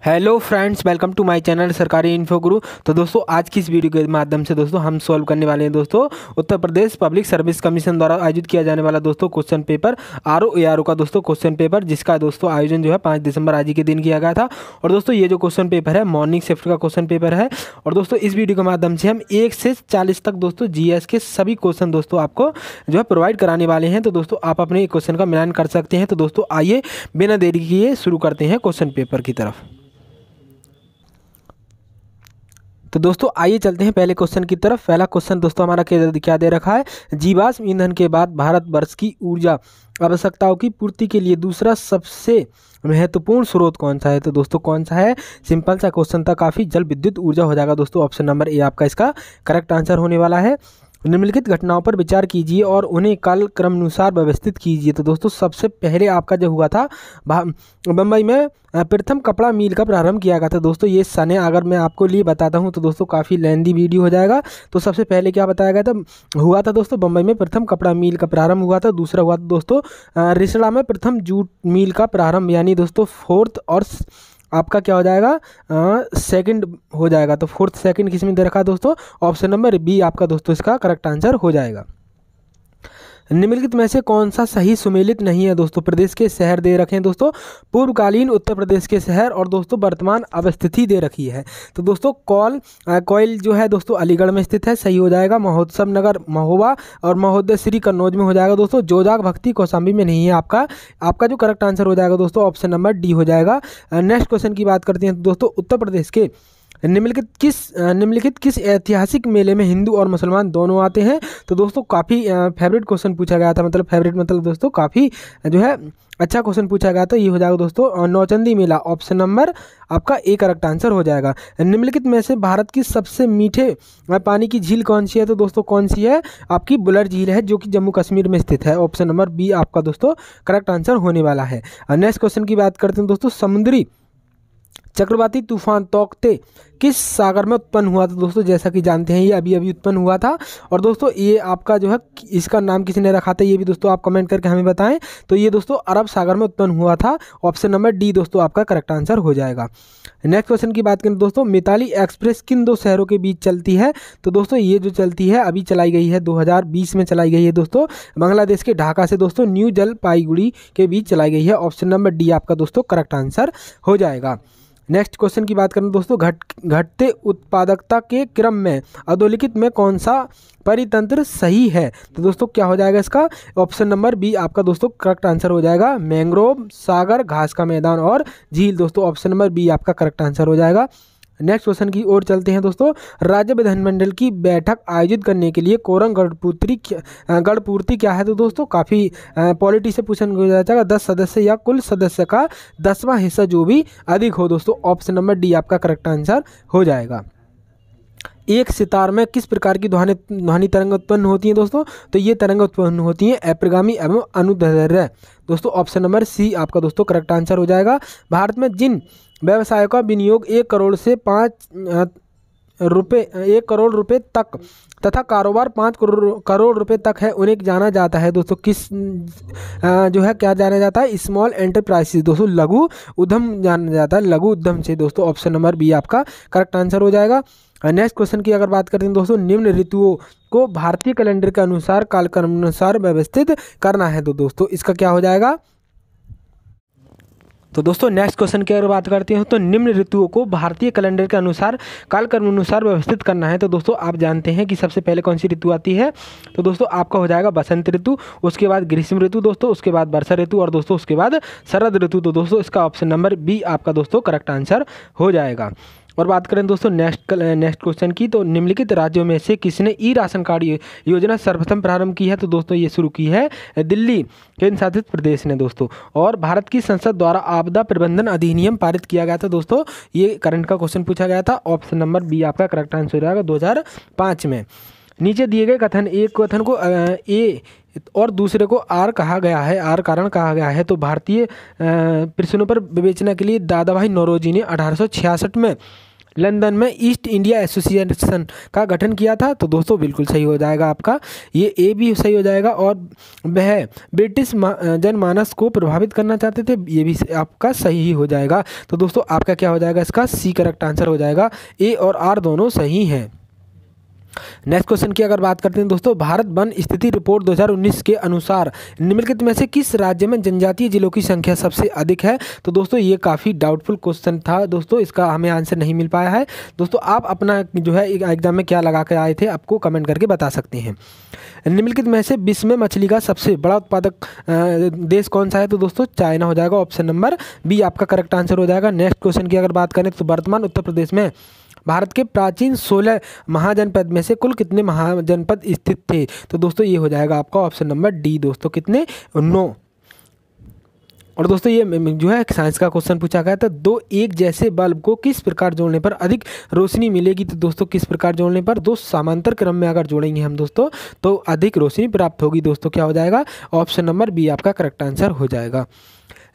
Hello friends, welcome to my channel Sarkari info Guru. तो दोस्तों आज की इस वीडियो के माध्यम से दोस्तों हम सॉल्व करने वाले हैं दोस्तों Uttar Pradesh public service commission द्वारा आयोजित किया जाने वाला दोस्तों क्वेश्चन पेपर आरओ का दोस्तों क्वेश्चन पेपर, जिसका दोस्तों आयोजन जो है 5 दिसंबर आज ही के दिन किया गया था। और दोस्तों ये जो क्वेश्चन पेपर है मॉर्निंग शिफ्ट का क्वेश्चन पेपर है। और दोस्तों इस वीडियो के माध्यम से हम 1 से 40 तक दोस्तों जीएस के सभी क्वेश्चन दोस्तों आपको जो है प्रोवाइड कराने वाले हैं। तो दोस्तों आप अपने क्वेश्चन का मिलान कर सकते हैं। तो दोस्तों आइए बिना देरी किए शुरू करते हैं क्वेश्चन पेपर की तरफ। तो दोस्तों आइए चलते हैं पहले क्वेश्चन की तरफ। पहला क्वेश्चन दोस्तों हमारा क्या दे रखा है, जीवाश्म ईंधन के बाद भारतवर्ष की ऊर्जा आवश्यकताओं की पूर्ति के लिए दूसरा सबसे महत्वपूर्ण स्रोत कौन सा है। तो दोस्तों कौन सा है, सिंपल सा क्वेश्चन था काफ़ी, जल विद्युत ऊर्जा हो जाएगा दोस्तों। ऑप्शन नंबर ए आपका इसका करेक्ट आंसर होने वाला है। निम्नलिखित घटनाओं पर विचार कीजिए और उन्हें कालक्रमानुसार व्यवस्थित कीजिए। तो दोस्तों सबसे पहले आपका जो हुआ था बम्बई में प्रथम कपड़ा मिल का प्रारंभ किया गया था। दोस्तों ये सन अगर मैं आपको लिए बताता हूं तो दोस्तों काफ़ी लेंदी वीडियो हो जाएगा। तो सबसे पहले क्या बताया गया था, हुआ था दोस्तों बम्बई में प्रथम कपड़ा मिल का प्रारंभ हुआ था। दूसरा हुआ था दोस्तों रिसड़ा में प्रथम जूट मिल का प्रारंभ, यानी दोस्तों फोर्थ, और आपका क्या हो जाएगा सेकंड हो जाएगा। तो फोर्थ सेकंड किस में दे रखा है दोस्तों, ऑप्शन नंबर बी आपका दोस्तों इसका करेक्ट आंसर हो जाएगा। निम्नलिखित में से कौन सा सही सुमेलित नहीं है। दोस्तों प्रदेश के शहर दे रखे हैं दोस्तों, पूर्वकालीन उत्तर प्रदेश के शहर, और दोस्तों वर्तमान अवस्थिति दे रखी है। तो दोस्तों कोयल जो है दोस्तों अलीगढ़ में स्थित है, सही हो जाएगा। महोत्सव नगर महोबा और महोदय श्री कन्नौज में हो जाएगा दोस्तों। जोजाग भक्ति कौशाम्बी में नहीं है। आपका जो करेक्ट आंसर हो जाएगा दोस्तों ऑप्शन नंबर डी हो जाएगा। नेक्स्ट क्वेश्चन की बात करते हैं दोस्तों, उत्तर प्रदेश के निम्नलिखित किस ऐतिहासिक मेले में हिंदू और मुसलमान दोनों आते हैं। तो दोस्तों काफ़ी फेवरेट क्वेश्चन पूछा गया था, मतलब फेवरेट मतलब दोस्तों काफ़ी जो है अच्छा क्वेश्चन पूछा गया था। ये हो जाएगा दोस्तों नौचंदी मेला, ऑप्शन नंबर आपका ए करेक्ट आंसर हो जाएगा। निम्नलिखित में से भारत की सबसे मीठे पानी की झील कौन सी है। तो दोस्तों कौन सी है, आपकी बुलर झील है, जो कि जम्मू कश्मीर में स्थित है। ऑप्शन नंबर बी आपका दोस्तों करेक्ट आंसर होने वाला है। नेक्स्ट क्वेश्चन की बात करते हैं दोस्तों, समुद्री चक्रवाती तूफान तौकते किस सागर में उत्पन्न हुआ था। दोस्तों जैसा कि जानते हैं ये अभी अभी उत्पन्न हुआ था। और दोस्तों ये आपका जो है इसका नाम किसने रखा था, ये भी दोस्तों आप कमेंट करके हमें बताएं। तो ये दोस्तों अरब सागर में उत्पन्न हुआ था। ऑप्शन नंबर डी दोस्तों आपका करेक्ट आंसर हो जाएगा। नेक्स्ट क्वेश्चन की बात करें दोस्तों, मिताली एक्सप्रेस किन दो शहरों के बीच चलती है। तो दोस्तों ये जो चलती है अभी चलाई गई है 2020 में चलाई गई है दोस्तों, बांग्लादेश के ढाका से दोस्तों न्यू जलपाईगुड़ी के बीच चलाई गई है। ऑप्शन नंबर डी आपका दोस्तों करेक्ट आंसर हो जाएगा। नेक्स्ट क्वेश्चन की बात करें दोस्तों, घटते उत्पादकता के क्रम में अधोलिखित में कौन सा परितंत्र सही है। तो दोस्तों क्या हो जाएगा इसका, ऑप्शन नंबर बी आपका दोस्तों करेक्ट आंसर हो जाएगा। मैंग्रोव, सागर, घास का मैदान और झील, दोस्तों ऑप्शन नंबर बी आपका करेक्ट आंसर हो जाएगा। नेक्स्ट क्वेश्चन की ओर चलते हैं दोस्तों, राज्य विधानमंडल की बैठक आयोजित करने के लिए कोरम गढ़पूर्ति क्या है। तो दोस्तों काफ़ी पॉलिटी से पूछा जाता है, 10 सदस्य या कुल सदस्य का 10वां हिस्सा जो भी अधिक हो। दोस्तों ऑप्शन नंबर डी आपका करेक्ट आंसर हो जाएगा। एक सितार में किस प्रकार की ध्वनि तरंग उत्पन्न होती है दोस्तों। तो ये तरंग उत्पन्न होती है अप्रगामी एवं अनुदैर्ध्य। दोस्तों ऑप्शन नंबर सी आपका दोस्तों करेक्ट आंसर हो जाएगा। भारत में जिन व्यवसायों का विनियोग 1 करोड़ से 1 करोड़ रुपए तक तथा कारोबार 5 करोड़ रुपए तक है, उन्हें जाना जाता है दोस्तों किस जो है क्या जाना जाता है, स्मॉल एंटरप्राइजेस, दोस्तों लघु उद्यम जाना जाता है, लघु उद्यम से। दोस्तों ऑप्शन नंबर बी आपका करेक्ट आंसर हो जाएगा। नेक्स्ट क्वेश्चन की अगर बात करते हैं दोस्तों, निम्न ऋतुओं को भारतीय कैलेंडर के अनुसार कालक्रमानुसार व्यवस्थित करना है। तो दोस्तों इसका क्या हो जाएगा। तो दोस्तों नेक्स्ट क्वेश्चन की अगर बात करते हैं तो निम्न ऋतुओं को भारतीय कैलेंडर के अनुसार कालक्रमानुसार व्यवस्थित करना है। तो दोस्तों आप जानते हैं कि सबसे पहले कौन सी ऋतु आती है। तो दोस्तों आपका हो जाएगा बसंत ऋतु, उसके बाद ग्रीष्म ऋतु दोस्तों, उसके बाद वर्षा ऋतु, और दोस्तों उसके बाद शरद ऋतु। तो दोस्तों इसका ऑप्शन नंबर बी आपका दोस्तों करेक्ट आंसर हो जाएगा। और बात करें दोस्तों नेक्स्ट क्वेश्चन की, तो निम्नलिखित राज्यों में से किसने ई राशन कार्ड योजना सर्वप्रथम प्रारंभ की है। तो दोस्तों ये शुरू की है दिल्ली केंद्र शासित प्रदेश ने दोस्तों। और भारत की संसद द्वारा आपदा प्रबंधन अधिनियम पारित किया गया था दोस्तों, ये करंट का क्वेश्चन पूछा गया था। ऑप्शन नंबर बी आपका करेक्ट आंसर हो जाएगा 2005 में। नीचे दिए गए कथन, एक कथन को ए और दूसरे को आर कहा गया है, आर कारण कहा गया है। तो भारतीय प्रश्नों पर विवेचना के लिए दादाभाई नौरोजी ने 1866 में लंदन में ईस्ट इंडिया एसोसिएशन का गठन किया था। तो दोस्तों बिल्कुल सही हो जाएगा आपका, ये ए भी सही हो जाएगा। और वह ब्रिटिश जनमानस को प्रभावित करना चाहते थे, ये भी आपका सही ही हो जाएगा। तो दोस्तों आपका क्या हो जाएगा, इसका सी करेक्ट आंसर हो जाएगा। ए और आर दोनों सही हैं। नेक्स्ट क्वेश्चन की अगर बात करते हैं दोस्तों, भारत वन स्थिति रिपोर्ट 2019 के अनुसार निम्नलिखित में से किस राज्य में जनजातीय जिलों की संख्या सबसे अधिक है। तो दोस्तों ये काफ़ी डाउटफुल क्वेश्चन था दोस्तों, इसका हमें आंसर नहीं मिल पाया है। दोस्तों आप अपना जो है एग्जाम में क्या लगा कर आए थे, आपको कमेंट करके बता सकते हैं। निम्नलिखित में से विश्व में मछली का सबसे बड़ा उत्पादक देश कौन सा है। तो दोस्तों चाइना हो जाएगा, ऑप्शन नंबर बी आपका करेक्ट आंसर हो जाएगा। नेक्स्ट क्वेश्चन की अगर बात करें तो वर्तमान उत्तर प्रदेश में भारत के प्राचीन 16 महाजनपद में से कुल कितने महाजनपद स्थित थे। तो दोस्तों ये हो जाएगा आपका ऑप्शन नंबर डी दोस्तों, कितने, 9। और दोस्तों ये जो है साइंस का क्वेश्चन पूछा गया था, दो एक जैसे बल्ब को किस प्रकार जोड़ने पर अधिक रोशनी मिलेगी। तो दोस्तों किस प्रकार जोड़ने पर, दो समांतर क्रम में अगर जोड़ेंगे हम दोस्तों तो अधिक रोशनी प्राप्त होगी। दोस्तों क्या हो जाएगा, ऑप्शन नंबर बी आपका करेक्ट आंसर हो जाएगा।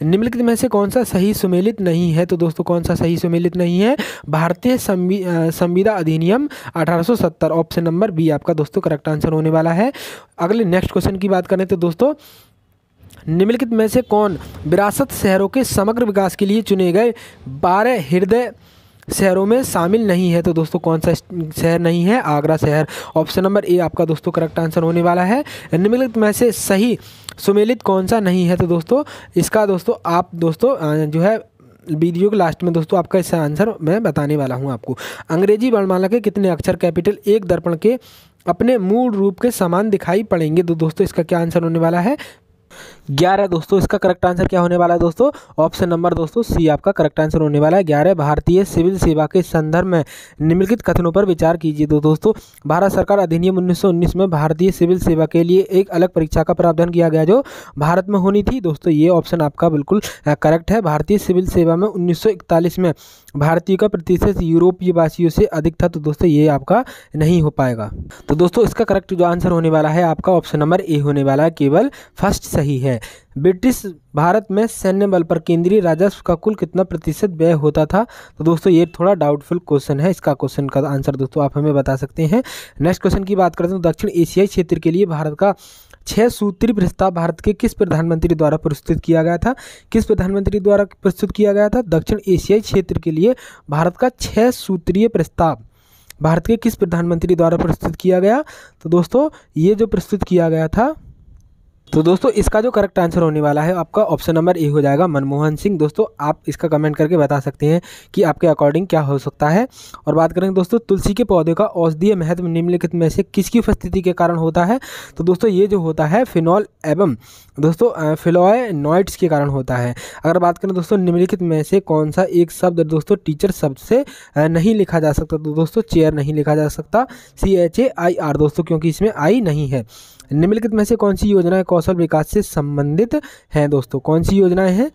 निम्नलिखित में से कौन सा सही सुमेलित नहीं है। तो दोस्तों कौन सा सही सुमेलित नहीं है, भारतीय संविदा अधिनियम 1870, ऑप्शन नंबर बी आपका दोस्तों करेक्ट आंसर होने वाला है। अगले नेक्स्ट क्वेश्चन की बात करें तो दोस्तों, निम्नलिखित में से कौन विरासत शहरों के समग्र विकास के लिए चुने गए 12 हृदय शहरों में शामिल नहीं है। तो दोस्तों कौन सा शहर नहीं है, आगरा शहर, ऑप्शन नंबर ए आपका दोस्तों करेक्ट आंसर होने वाला है। निम्नलिखित में से सही सुमेलित कौन सा नहीं है। तो दोस्तों इसका दोस्तों आप दोस्तों जो है वीडियो के लास्ट में दोस्तों आपका इसका आंसर मैं बताने वाला हूं आपको। अंग्रेजी वर्णमाला के कितने अक्षर कैपिटल एक दर्पण के अपने मूल रूप के समान दिखाई पड़ेंगे। तो दोस्तों इसका क्या आंसर होने वाला है, 11 दोस्तों। इसका करेक्ट आंसर क्या होने वाला है दोस्तों, ऑप्शन नंबर दोस्तों सी आपका करेक्ट आंसर होने वाला है 11। भारतीय सिविल सेवा के संदर्भ में निम्नलिखित कथनों पर विचार कीजिए। तो दोस्तों भारत सरकार अधिनियम 1919 में भारतीय सिविल सेवा के लिए एक अलग परीक्षा का प्रावधान किया गया जो भारत में होनी थी। दोस्तों ये ऑप्शन आपका बिल्कुल करेक्ट है। भारतीय सिविल सेवा में 1941 में भारतीय का प्रतिशत यूरोपीय वासियों से अधिक था। तो दोस्तों ये आपका नहीं हो पाएगा। तो दोस्तों इसका करेक्ट जो आंसर होने वाला है आपका ऑप्शन नंबर ए होने वाला है, केवल फर्स्ट सही है। ब्रिटिश भारत में सैन्य बल पर केंद्रीय राजस्व का कुल कितना प्रतिशत व्यय होता था। तो दोस्तों ये थोड़ा डाउटफुल क्वेश्चन है, इसका क्वेश्चन का आंसर दोस्तों आप हमें बता सकते हैं। नेक्स्ट क्वेश्चन की बात करते हैं, दक्षिण एशियाई क्षेत्र के लिए भारत का 6 सूत्री प्रस्ताव भारत के किस प्रधानमंत्री द्वारा प्रस्तुत किया गया था। किस प्रधानमंत्री द्वारा प्रस्तुत किया गया था, दक्षिण एशियाई क्षेत्र के लिए भारत का 6 सूत्रीय प्रस्ताव भारत के किस प्रधानमंत्री द्वारा प्रस्तुत किया गया। तो दोस्तों ये जो प्रस्तुत किया गया था, तो दोस्तों इसका जो करेक्ट आंसर होने वाला है आपका ऑप्शन नंबर ए हो जाएगा, मनमोहन सिंह। दोस्तों आप इसका कमेंट करके बता सकते हैं कि आपके अकॉर्डिंग क्या हो सकता है। और बात करेंगे दोस्तों, तुलसी के पौधे का औषधीय महत्व निम्नलिखित में से किसकी उपस्थिति के कारण होता है। तो दोस्तों ये जो होता है फिनॉल एवं दोस्तों फ्लोएनॉइड्स के कारण होता है। अगर बात करें दोस्तों, निम्नलिखित में से कौन सा एक शब्द दोस्तों टीचर शब्द से नहीं लिखा जा सकता। तो दोस्तों चेयर नहीं लिखा जा सकता, CHAIR दोस्तों, क्योंकि इसमें आई नहीं है। निम्नलिखित में से कौन सी योजनाएं कौशल विकास से संबंधित हैं। दोस्तों कौन सी योजनाएं हैं।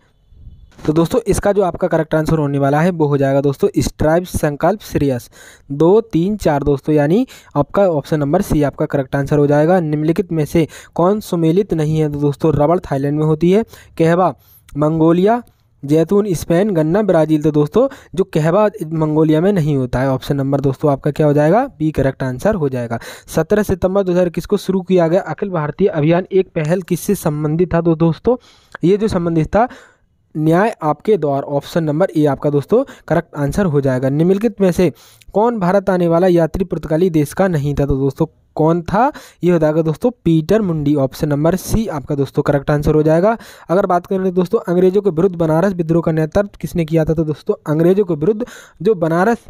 तो दोस्तों इसका जो आपका करेक्ट आंसर होने वाला है वो हो जाएगा दोस्तों स्ट्राइव, संकल्प, श्रेयस, 2, 3, 4 दोस्तों, यानी आपका ऑप्शन नंबर सी आपका करेक्ट आंसर हो जाएगा। निम्नलिखित में से कौन सुमेलित नहीं है। तो दोस्तों रबड़ थाईलैंड में होती है, कहवा मंगोलिया, जैतून स्पेन, गन्ना ब्राज़ील। तो दोस्तों जो कहवा मंगोलिया में नहीं होता है, ऑप्शन नंबर दोस्तों आपका क्या हो जाएगा, बी करेक्ट आंसर हो जाएगा। 17 सितंबर 2021 को शुरू किया गया अखिल भारतीय अभियान एक पहल किससे संबंधित था। तो दोस्तों ये जो संबंधित था न्याय आपके द्वार, ऑप्शन नंबर ए आपका दोस्तों करेक्ट आंसर हो जाएगा। निम्नलिखित में से कौन भारत आने वाला यात्री पुर्तगाली देश का नहीं था। तो दोस्तों कौन था, ये हो जाएगा दोस्तों पीटर मुंडी, ऑप्शन नंबर सी आपका दोस्तों करेक्ट आंसर हो जाएगा। अगर बात करें दोस्तों अंग्रेजों के विरुद्ध बनारस विद्रोह का नेतृत्व किसने किया था। तो दोस्तों अंग्रेजों के विरुद्ध जो बनारस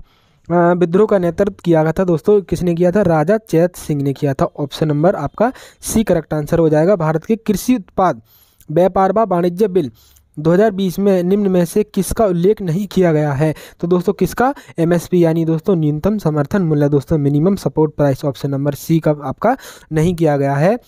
विद्रोह का नेतृत्व किया गया था दोस्तों, किसने किया था, राजा चैत सिंह ने किया था, ऑप्शन नंबर आपका सी करेक्ट आंसर हो जाएगा। भारत के कृषि उत्पाद व्यापार व वाणिज्य बिल 2020 में निम्न में से किसका उल्लेख नहीं किया गया है। तो दोस्तों किसका, MSP यानी दोस्तों न्यूनतम समर्थन मूल्य दोस्तों minimum support price, option number C का आपका नहीं किया गया है।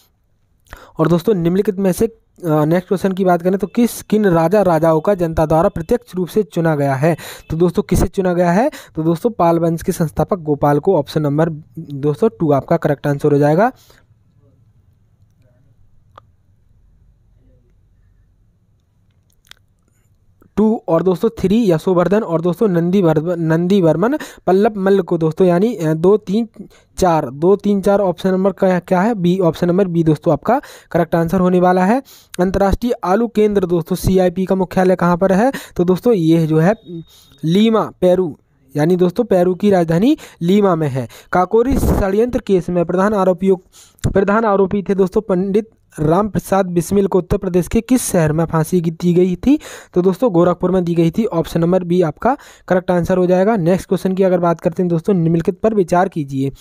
और दोस्तों निम्नलिखित में से नेक्स्ट क्वेश्चन की बात करें तो किन राजाओं का जनता द्वारा प्रत्यक्ष रूप से चुना गया है। तो दोस्तों किसे चुना गया है। तो दोस्तों पाल वंश के संस्थापक गोपाल को, ऑप्शन नंबर दोस्तों 2 आपका करेक्ट आंसर हो जाएगा। 2 और दोस्तों 3 यशोवर्धन और दोस्तों नंदी वर्मन पल्लव मल्ल को दोस्तों, यानी 2 3 4 ऑप्शन नंबर क्या है बी, ऑप्शन नंबर बी दोस्तों आपका करेक्ट आंसर होने वाला है। अंतर्राष्ट्रीय आलू केंद्र दोस्तों CIP का मुख्यालय कहाँ पर है, तो दोस्तों ये जो है लीमा पेरू, यानी दोस्तों पेरू की राजधानी लीमा में है। काकोरी षड्यंत्र केस में प्रधान आरोपी थे दोस्तों पंडित राम प्रसाद बिस्मिल को उत्तर प्रदेश के किस शहर में फांसी दी गई थी, तो दोस्तों गोरखपुर में दी गई थी। ऑप्शन नंबर बी आपका करेक्ट आंसर हो जाएगा। नेक्स्ट क्वेश्चन की अगर बात करते हैं दोस्तों, निम्नलिखित पर विचार कीजिए।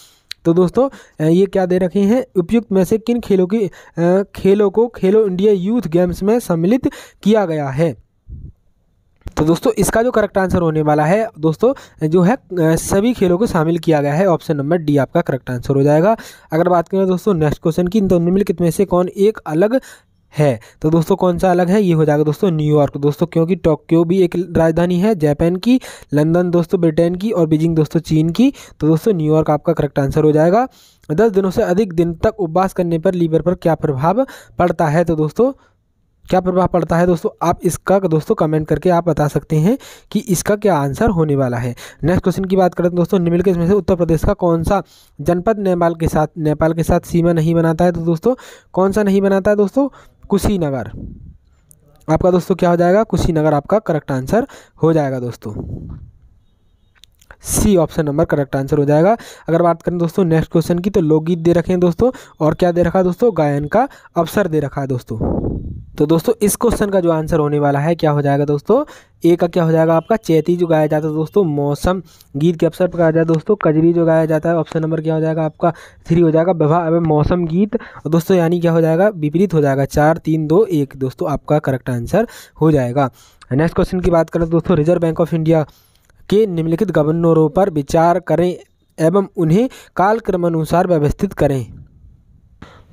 तो दोस्तों ये क्या दे रखे हैं, उपयुक्त में से किन खेलों को खेलो इंडिया यूथ गेम्स में सम्मिलित किया गया है, तो दोस्तों इसका जो करेक्ट आंसर होने वाला है दोस्तों जो है सभी खेलों को शामिल किया गया है। ऑप्शन नंबर डी आपका करेक्ट आंसर हो जाएगा। अगर बात करें दोस्तों नेक्स्ट क्वेश्चन की, तो निम्नलिखित में से कौन एक अलग है, तो दोस्तों कौन सा अलग है, ये हो जाएगा दोस्तों न्यूयॉर्क दोस्तों, क्योंकि टोक्यो भी एक राजधानी है जापान की, लंदन दोस्तों ब्रिटेन की और बीजिंग दोस्तों चीन की, तो दोस्तों न्यूयॉर्क आपका करेक्ट आंसर हो जाएगा। 10 दिनों से अधिक दिन तक उपवास करने पर लीवर पर क्या प्रभाव पड़ता है, तो दोस्तों क्या प्रभाव पड़ता है दोस्तों, आप इसका दोस्तों कमेंट करके आप बता सकते हैं कि इसका क्या आंसर होने वाला है। नेक्स्ट क्वेश्चन की बात करें तो दोस्तों निम्नलिखित में से उत्तर प्रदेश का कौन सा जनपद नेपाल के साथ सीमा नहीं बनाता है, तो दोस्तों कौन सा नहीं बनाता है दोस्तों, कुशीनगर आपका दोस्तों क्या हो जाएगा, कुशीनगर आपका करेक्ट आंसर हो जाएगा दोस्तों। C option number correct answer हो जाएगा। अगर बात करें दोस्तों नेक्स्ट क्वेश्चन की, तो लोकगीत दे रखे हैं दोस्तों, और क्या दे रखा है दोस्तों, गायन का अवसर दे रखा है दोस्तों। तो दोस्तों इस क्वेश्चन का जो आंसर होने वाला है क्या हो जाएगा दोस्तों, ए का क्या हो जाएगा आपका चैती जो गाया जाता है दोस्तों मौसम गीत के अवसर पर गाया जाता है दोस्तों, कजरी जो गाया जाता है ऑप्शन नंबर क्या हो जाएगा आपका 3 हो जाएगा, विवाह एवं मौसम गीत दोस्तों, यानी क्या हो जाएगा विपरीत हो जाएगा 4 3 2 1 दोस्तों आपका करेक्ट आंसर हो जाएगा। नेक्स्ट क्वेश्चन की बात करें दोस्तों, रिजर्व बैंक ऑफ इंडिया के निम्नलिखित गवर्नरों पर विचार करें एवं उन्हें कालक्रमानुसार व्यवस्थित करें,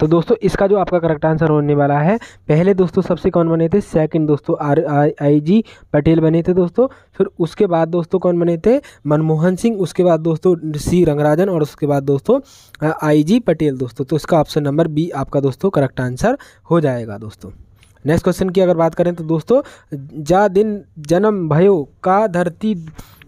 तो दोस्तों इसका जो आपका करेक्ट आंसर होने वाला है, पहले दोस्तों सबसे कौन बने थे, सेकंड दोस्तों RIG पटेल बने थे दोस्तों, फिर उसके बाद दोस्तों कौन बने थे, मनमोहन सिंह, उसके बाद दोस्तों C रंगराजन और उसके बाद दोस्तों IG पटेल दोस्तों, तो इसका ऑप्शन नंबर बी आपका दोस्तों करेक्ट आंसर हो जाएगा दोस्तों। नेक्स्ट क्वेश्चन की अगर बात करें तो दोस्तों, जा दिन जन्म भयो का धरती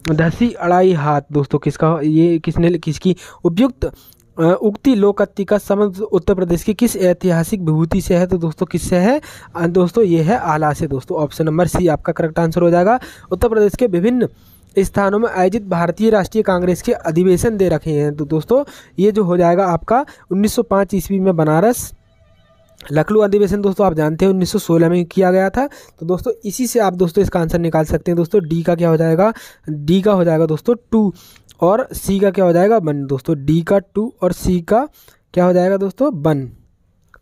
धसी अड़ाई हाथ दोस्तों किसका, ये किसकी उपयुक्त उक्ति लोकत्ति का संबंध उत्तर प्रदेश की किस ऐतिहासिक विभूति से है, तो दोस्तों किससे है दोस्तों, ये है आला से दोस्तों, ऑप्शन नंबर सी आपका करेक्ट आंसर हो जाएगा। उत्तर प्रदेश के विभिन्न स्थानों में आयोजित भारतीय राष्ट्रीय कांग्रेस के अधिवेशन दे रखे हैं, तो दोस्तों ये जो हो जाएगा आपका 1905 ईस्वी में बनारस, लखनऊ अधिवेशन दोस्तों आप जानते हैं 1916 में किया गया था, तो दोस्तों इसी से आप दोस्तों इसका आंसर निकाल सकते हैं दोस्तों। डी का क्या हो जाएगा, डी का हो जाएगा दोस्तों 2 और सी का क्या हो जाएगा 1 दोस्तों, डी का 2 और सी का क्या हो जाएगा दोस्तों 1,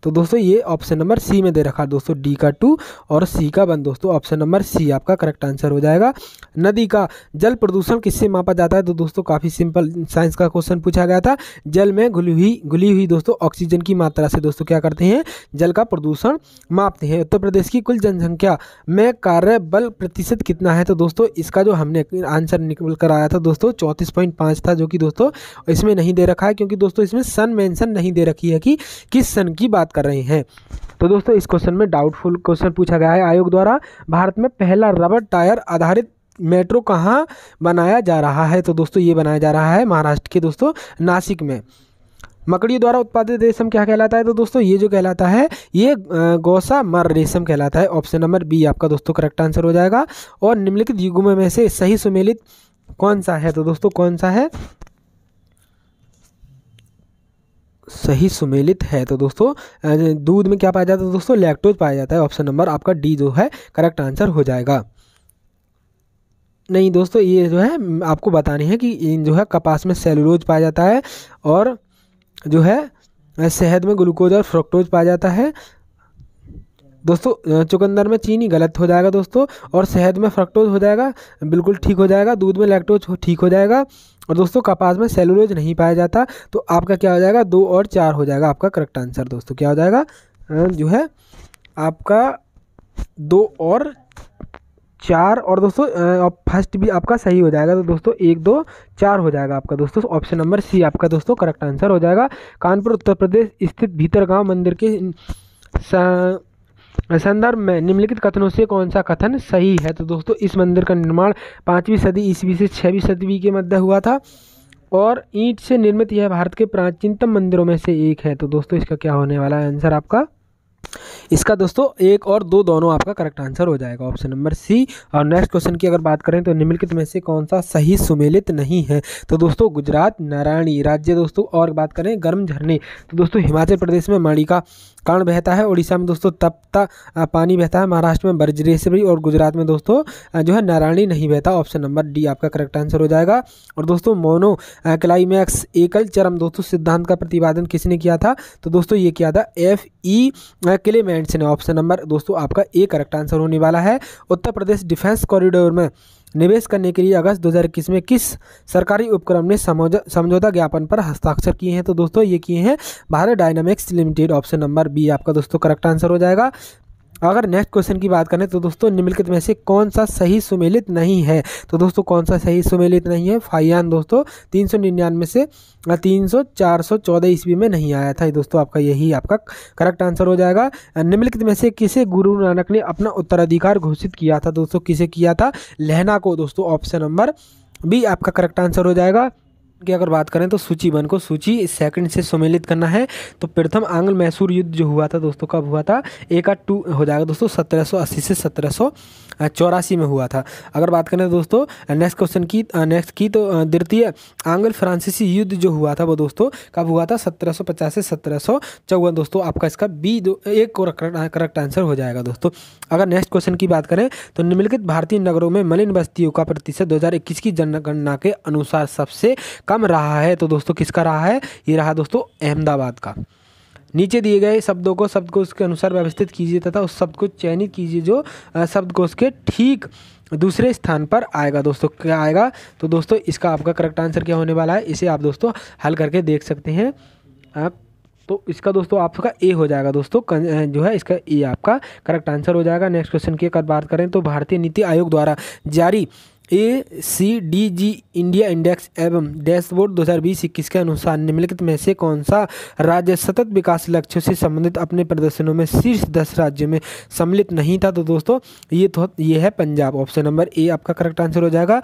तो दोस्तों ये ऑप्शन नंबर सी में दे रखा है दोस्तों, डी का 2 और सी का 1 दोस्तों, ऑप्शन नंबर सी आपका करेक्ट आंसर हो जाएगा। नदी का जल प्रदूषण किससे मापा जाता है, तो दोस्तों काफ़ी सिंपल साइंस का क्वेश्चन पूछा गया था, जल में घुली हुई दोस्तों ऑक्सीजन की मात्रा से दोस्तों क्या करते हैं, जल का प्रदूषण मापते हैं। उत्तर प्रदेश की कुल जनसंख्या में कार्य बल प्रतिशत कितना है, तो दोस्तों इसका जो हमने आंसर निकल कर आया था दोस्तों 34.5 था, जो कि दोस्तों इसमें नहीं दे रखा है, क्योंकि दोस्तों इसमें सन मेंशन नहीं दे रखी है कि किस सन की बात कर रहे हैं। तो दोस्तों इस क्वेश्चन में डाउटफुल क्वेश्चन पूछा गया है, आयोग द्वारा भारत में पहला रबर टायर आधारित मेट्रो कहाँ बनाया जा रहा है, तो दोस्तों ये बनाया जा रहा है महाराष्ट्र के दोस्तों नासिक में। मकड़ियों द्वारा उत्पादित रेशम क्या कहलाता है, तो दोस्तों ये जो कहलाता है ये गौसा मर रेशम कहलाता है, ऑप्शन नंबर बी आपका दोस्तों करेक्ट आंसर हो जाएगा। और निम्नलिखित युग्मों में से सही सुमेलित कौन सा है, तो दोस्तों कौन सा है सही सुमेलित है, तो दोस्तों दूध में क्या पाया जाता है दोस्तों, लैक्टोज पाया जाता है, ऑप्शन नंबर आपका डी जो है करेक्ट आंसर हो जाएगा। नहीं दोस्तों ये जो है आपको बतानी है कि जो है कपास में सेलुलोज पाया जाता है, और जो है शहद में ग्लूकोज और फ्रुक्टोज पाया जाता है दोस्तों, चुकंदर में चीनी गलत हो जाएगा दोस्तों, और शहद में फ्रक्टोज हो जाएगा बिल्कुल ठीक हो जाएगा, दूध में लैक्टोज ठीक हो जाएगा, और दोस्तों कपास में सेलुलोज नहीं पाया जाता, तो आपका क्या हो जाएगा 2 और 4 हो जाएगा आपका करेक्ट आंसर दोस्तों, क्या हो जाएगा जो है आपका 2 और 4, और दोस्तों फर्स्ट भी आपका सही हो जाएगा, तो दोस्तों 1 2 4 हो जाएगा आपका दोस्तों, ऑप्शन नंबर सी आपका दोस्तों करेक्ट आंसर हो जाएगा। कानपुर उत्तर प्रदेश स्थित भीतरगांव मंदिर के संदर्भ में निम्नलिखित कथनों से कौन सा कथन सही है? तो दोस्तों इस मंदिर का निर्माण 5वीं सदी ईस्वी से 6वीं सदी के मध्य हुआ था और ईंट से निर्मित यह भारत के प्राचीनतम मंदिरों में से एक है। तो दोस्तों इसका क्या होने वाला है आंसर आपका? इसका दोस्तों 1 और 2 दोनों आपका करेक्ट आंसर हो जाएगा, ऑप्शन नंबर सी। और नेक्स्ट क्वेश्चन की अगर बात करें तो निम्नलिखित में से कौन सा सही सुमेलित नहीं है? तो दोस्तों गुजरात नारायणी राज्य दोस्तों। और बात करें गर्म झरने, तो दोस्तों हिमाचल प्रदेश में मणिका कर्ण बहता है, उड़ीसा में दोस्तों तप्ता पानी बहता है, महाराष्ट्र में ब्रजरेशवरी और गुजरात में दोस्तों जो है नारायणी नहीं बहता। ऑप्शन नंबर डी आपका करेक्ट आंसर हो जाएगा। और दोस्तों मोनो क्लाइमैक्स एकल चरम दोस्तों सिद्धांत का प्रतिपादन किसने किया था? तो दोस्तों ये किया था F.E. क्लेमेंट्स ने। ऑप्शन नंबर दोस्तों आपका ए करेक्ट आंसर होने वाला है। उत्तर प्रदेश डिफेंस कॉरिडोर में निवेश करने के लिए अगस्त 2021 में किस सरकारी उपक्रम ने समझौता ज्ञापन पर हस्ताक्षर किए हैं? तो दोस्तों ये किए हैं Bharat Dynamics Limited. Option number B आपका दोस्तों करेक्ट आंसर हो जाएगा। अगर नेक्स्ट क्वेश्चन की बात करें तो दोस्तों निम्नलिखित में से कौन सा सही सुमेलित नहीं है? तो दोस्तों कौन सा सही सुमेलित नहीं है? फाइयान दोस्तों 399 से 414 ईस्वी में नहीं आया था। दोस्तों आपका यही आपका करेक्ट आंसर हो जाएगा। निम्नलिखित में से किसे गुरु नानक ने अपना उत्तराधिकार घोषित किया था? दोस्तों किसे किया था? लहना को दोस्तों। ऑप्शन नंबर बी आपका करेक्ट आंसर हो जाएगा। की अगर बात करें तो सूची 1 को सूची सेकंड से सुमेलित करना है तो प्रथम आंग्ल मैसूर युद्ध जो हुआ था दोस्तों कब हुआ था? ए का 2 हो जाएगा दोस्तों 1780 से 1784 में हुआ था। अगर बात करें दोस्तों नेक्स्ट क्वेश्चन की तो द्वितीय आंग्ल फ्रांसीसी युद्ध जो हुआ था वो दोस्तों कब हुआ था? 1750 से 1754 दोस्तों आपका इसका बी एक को करेक्ट आंसर हो जाएगा दोस्तों। अगर नेक्स्ट क्वेश्चन की बात करें तो निम्नलिखित भारतीय नगरों में मलिन बस्तियों का प्रतिशत 2021 की जनगणना के अनुसार सबसे कम रहा है? तो दोस्तों किसका रहा है? ये रहा दोस्तों अहमदाबाद का। नीचे दिए गए शब्दों को शब्दकोश के अनुसार व्यवस्थित कीजिए तथा उस शब्द को चयनित कीजिए जो शब्दकोश के ठीक दूसरे स्थान पर आएगा। दोस्तों क्या आएगा? तो दोस्तों इसका आपका करेक्ट आंसर क्या होने वाला है? इसे आप दोस्तों हल करके देख सकते हैं आप। तो इसका दोस्तों आपका ए हो जाएगा दोस्तों जो है इसका ए आपका करेक्ट आंसर हो जाएगा। नेक्स्ट क्वेश्चन की अगर बात करें तो भारतीय नीति आयोग द्वारा जारी ACDG इंडिया इंडेक्स एवं डैशबोर्ड 2020-21 के अनुसार निम्नलिखित में से कौन सा राज्य सतत विकास लक्ष्यों से संबंधित अपने प्रदर्शनों में शीर्ष 10 राज्यों में सम्मिलित नहीं था? तो दोस्तों ये है पंजाब। ऑप्शन नंबर ए आपका करेक्ट आंसर हो जाएगा।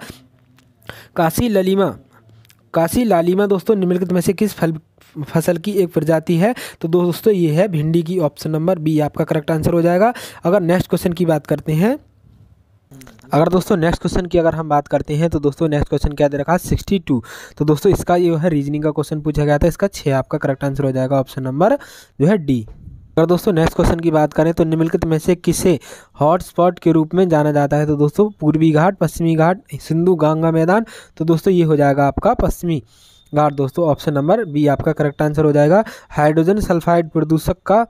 काशी लालिमा दोस्तों निम्नलिखित में से किस फसल की एक प्रजाति है? तो दोस्तों ये है भिंडी की। ऑप्शन नंबर बी आपका करेक्ट आंसर हो जाएगा। अगर नेक्स्ट क्वेश्चन की बात करते हैं अगर हम बात करते हैं तो दोस्तों नेक्स्ट क्वेश्चन क्या दे रखा है? 62। तो दोस्तों इसका ये है रीजनिंग का क्वेश्चन पूछा गया था, इसका 6 आपका करेक्ट आंसर हो जाएगा। ऑप्शन नंबर जो है डी। अगर दोस्तों नेक्स्ट क्वेश्चन की बात करें तो निम्नलिखित में से किसे हॉटस्पॉट के रूप में जाना जाता है? तो दोस्तों पूर्वी घाट, पश्चिमी घाट, सिंधु गंगा मैदान। तो दोस्तों ये हो जाएगा आपका पश्चिमी घाट दोस्तों। ऑप्शन नंबर बी आपका करेक्ट आंसर हो जाएगा। हाइड्रोजन सल्फाइड प्रदूषक का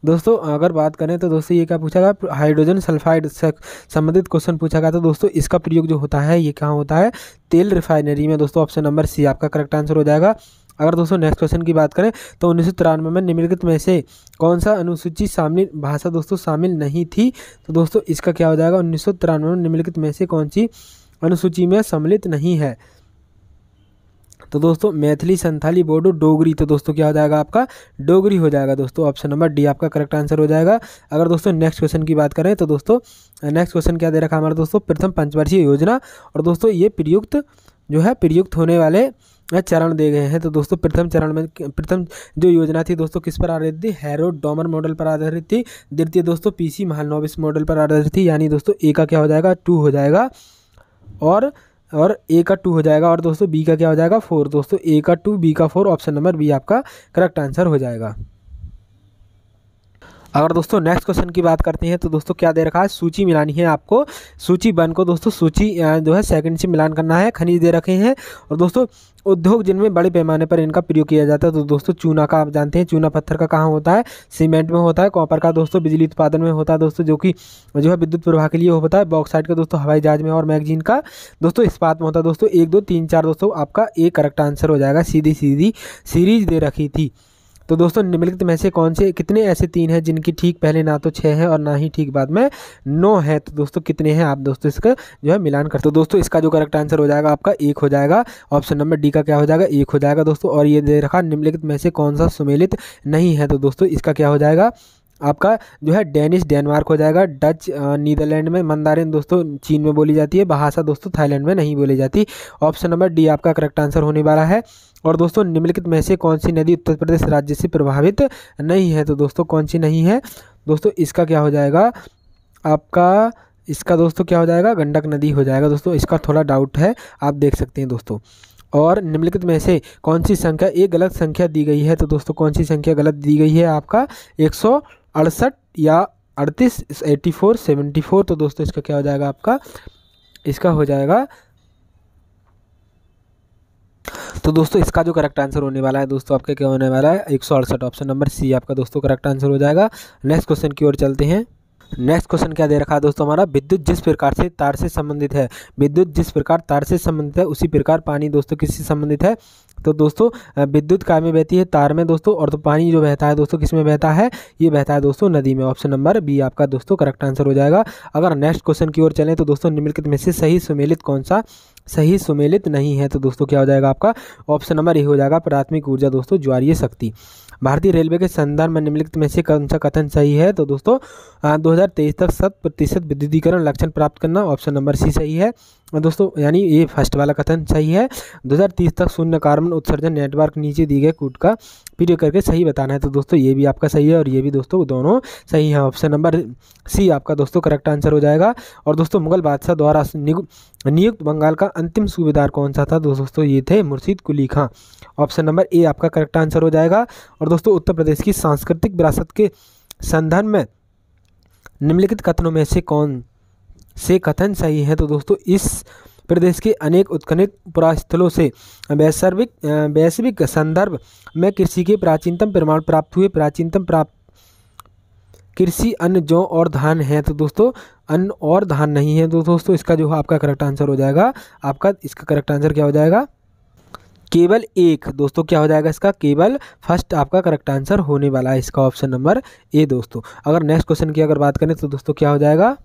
दोस्तों अगर बात करें तो दोस्तों ये क्या पूछा गया? हाइड्रोजन सल्फाइड से संबंधित क्वेश्चन पूछा गया था दोस्तों। इसका प्रयोग जो होता है ये कहाँ होता है? तेल रिफाइनरी में दोस्तों। ऑप्शन नंबर सी आपका करेक्ट आंसर हो जाएगा। अगर दोस्तों नेक्स्ट क्वेश्चन की बात करें तो 1993 में निम्नलिखित में से कौन सा अनुसूची शामिल भाषा दोस्तों शामिल नहीं थी? तो दोस्तों इसका क्या हो जाएगा? 1993 में निम्नलिखित में से कौन सी अनुसूची में सम्मिलित नहीं है? तो दोस्तों मैथिली, संथाली, बोडो, डोगरी। तो दोस्तों क्या हो जाएगा आपका? डोगरी हो जाएगा दोस्तों। ऑप्शन नंबर डी आपका करेक्ट आंसर हो जाएगा। अगर दोस्तों नेक्स्ट क्वेश्चन की बात करें तो दोस्तों नेक्स्ट क्वेश्चन क्या दे रखा है हमारा दोस्तों? प्रथम पंचवर्षीय योजना। और दोस्तों ये प्रयुक्त होने वाले चरण दे गए हैं। तो दोस्तों प्रथम जो योजना थी दोस्तों किस पर आधारित थी? हैरोल्ड डॉमर मॉडल पर आधारित थी। द्वितीय दोस्तों PC महालनोबिस मॉडल पर आधारित थी। यानी दोस्तों ए का क्या हो जाएगा? 2 हो जाएगा और ए का 2 हो जाएगा। और दोस्तों बी का क्या हो जाएगा? 4 दोस्तों। ए का 2 बी का 4। ऑप्शन नंबर बी आपका करेक्ट आंसर हो जाएगा। अगर दोस्तों नेक्स्ट क्वेश्चन की बात करते हैं तो दोस्तों क्या दे रखा है? सूची मिलानी है आपको। सूची 1 को दोस्तों सूची जो है सेकंड से मिलान करना है। खनिज दे रखे हैं और दोस्तों उद्योग जिनमें बड़े पैमाने पर इनका प्रयोग किया जाता है। तो दोस्तों चूना का आप जानते हैं, चूना पत्थर का कहाँ होता है? सीमेंट में होता है। कॉपर का दोस्तों बिजली उत्पादन में होता है दोस्तों, जो कि जो है विद्युत प्रवाह के लिए होता है। बॉक्साइट का दोस्तों हवाई जहाज में और मैगजीन का दोस्तों इस्पात में होता है दोस्तों। 1 2 3 4 दोस्तों आपका ए करेक्ट आंसर हो जाएगा। सीधी सीरीज दे रखी थी। तो दोस्तों निम्नलिखित में से कितने ऐसे 3 हैं जिनकी ठीक पहले ना तो 6 है और ना ही ठीक बाद में 9 है? तो दोस्तों कितने हैं आप दोस्तों इसका जो है मिलान करते हो। दोस्तों इसका जो करेक्ट आंसर हो जाएगा आपका 1 हो जाएगा। ऑप्शन नंबर डी का क्या हो जाएगा? 1 हो जाएगा दोस्तों। और ये दे रखा निम्नलिखित में से कौन सा सुमेलित नहीं है? तो दोस्तों इसका क्या हो जाएगा? आपका जो है डेनिश डेनमार्क हो जाएगा, डच नीदरलैंड में, मंदारिन दोस्तों चीन में बोली जाती है, भाषा दोस्तों थाईलैंड में नहीं बोली जाती। ऑप्शन नंबर डी आपका करेक्ट आंसर होने वाला है। और दोस्तों निम्नलिखित में से कौन सी नदी उत्तर प्रदेश राज्य से प्रभावित नहीं है? तो दोस्तों कौन सी नहीं है दोस्तों? इसका क्या हो जाएगा आपका, इसका दोस्तों क्या हो जाएगा, गंडक नदी हो जाएगा दोस्तों। इसका थोड़ा डाउट है, आप देख सकते हैं दोस्तों। और निम्नलिखित में से कौन सी संख्या एक गलत संख्या दी गई है? तो दोस्तों कौन सी संख्या गलत दी गई है आपका? 168 या 38, 84, 74। तो दोस्तों इसका क्या हो जाएगा आपका? इसका हो जाएगा, तो दोस्तों इसका जो करेक्ट आंसर होने वाला है दोस्तों आपका क्या होने वाला है? 168। ऑप्शन नंबर सी आपका दोस्तों करेक्ट आंसर हो जाएगा। नेक्स्ट क्वेश्चन की ओर चलते हैं। नेक्स्ट क्वेश्चन क्या दे रखा है दोस्तों हमारा? विद्युत जिस प्रकार से तार से संबंधित है, विद्युत जिस प्रकार तार से संबंधित है उसी प्रकार पानी दोस्तों किससे संबंधित है? तो दोस्तों विद्युत काय में बहती है? तार में दोस्तों। और तो पानी जो बहता है दोस्तों किस में बहता है? ये बहता है दोस्तों नदी में। ऑप्शन नंबर बी आपका दोस्तों करेक्ट आंसर हो जाएगा। अगर नेक्स्ट क्वेश्चन की ओर चलें तो दोस्तों निम्नलिखित में से सही सुमेलित कौन सा सही सुमेलित नहीं है? तो दोस्तों क्या हो जाएगा आपका? ऑप्शन नंबर ए हो जाएगा प्राथमिक ऊर्जा दोस्तों ज्वारीय शक्ति। भारतीय रेलवे के संदर्भ में निम्नलिखित में से कौन सा कथन सही है? तो दोस्तों 2023 तक 100% विद्युतीकरण लक्ष्य प्राप्त करना। ऑप्शन नंबर सी सही है दोस्तों, यानी ये फर्स्ट वाला कथन सही है। 2030 तक शून्य कार्बन उत्सर्जन नेटवर्क नीचे दी गए कूट का पीरियड करके सही बताना है। तो दोस्तों ये भी आपका सही है और ये भी दोस्तों दोनों सही है। ऑप्शन नंबर सी आपका दोस्तों करेक्ट आंसर हो जाएगा। और दोस्तों मुगल बादशाह द्वारा नियुक्त बंगाल का अंतिम सूबेदार कौन सा था? दोस्तों ये थे मुर्शीद कुली खां। ऑप्शन नंबर ए आपका करेक्ट आंसर हो जाएगा। और दोस्तों उत्तर प्रदेश की सांस्कृतिक विरासत के संदर्भ में निम्नलिखित कथनों में से कौन से कथन सही है? तो दोस्तों इस प्रदेश के अनेक उत्खनन पुरास्थलों से वैश्विक संदर्भ में कृषि के प्राचीनतम प्रमाण प्राप्त हुए। प्राचीनतम प्राप्त कृषि अन्न जौ और धान है। तो दोस्तों अन्न और धान नहीं है। तो दोस्तों इसका जो आपका करेक्ट आंसर हो जाएगा, आपका इसका करेक्ट आंसर क्या हो जाएगा? केवल एक। दोस्तों क्या हो जाएगा इसका? केवल फर्स्ट आपका करेक्ट आंसर होने वाला है इसका। ऑप्शन नंबर ए दोस्तों। अगर नेक्स्ट क्वेश्चन की अगर बात करें तो दोस्तों क्या हो जाएगा?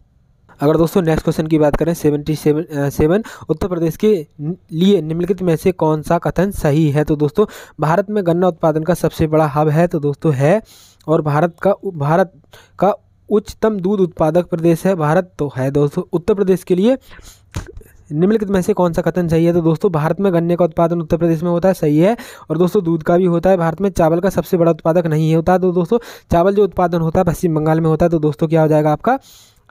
अगर दोस्तों नेक्स्ट क्वेश्चन की बात करें 77 उत्तर प्रदेश के लिए निम्नलिखित में से कौन सा कथन सही है? तो दोस्तों भारत में गन्ना उत्पादन का सबसे बड़ा हब है। तो दोस्तों है। और भारत का उच्चतम दूध उत्पादक प्रदेश है भारत। तो है दोस्तों उत्तर प्रदेश के लिए निम्नलिखित में से कौन सा कथन सही है? तो दोस्तों भारत में गन्ने का उत्पादन उत्तर प्रदेश में होता है, सही है। और दोस्तों दूध का भी होता है। भारत में चावल का सबसे बड़ा उत्पादक नहीं होता। तो दोस्तों चावल जो उत्पादन होता है पश्चिम बंगाल में होता है। तो दोस्तों क्या हो जाएगा आपका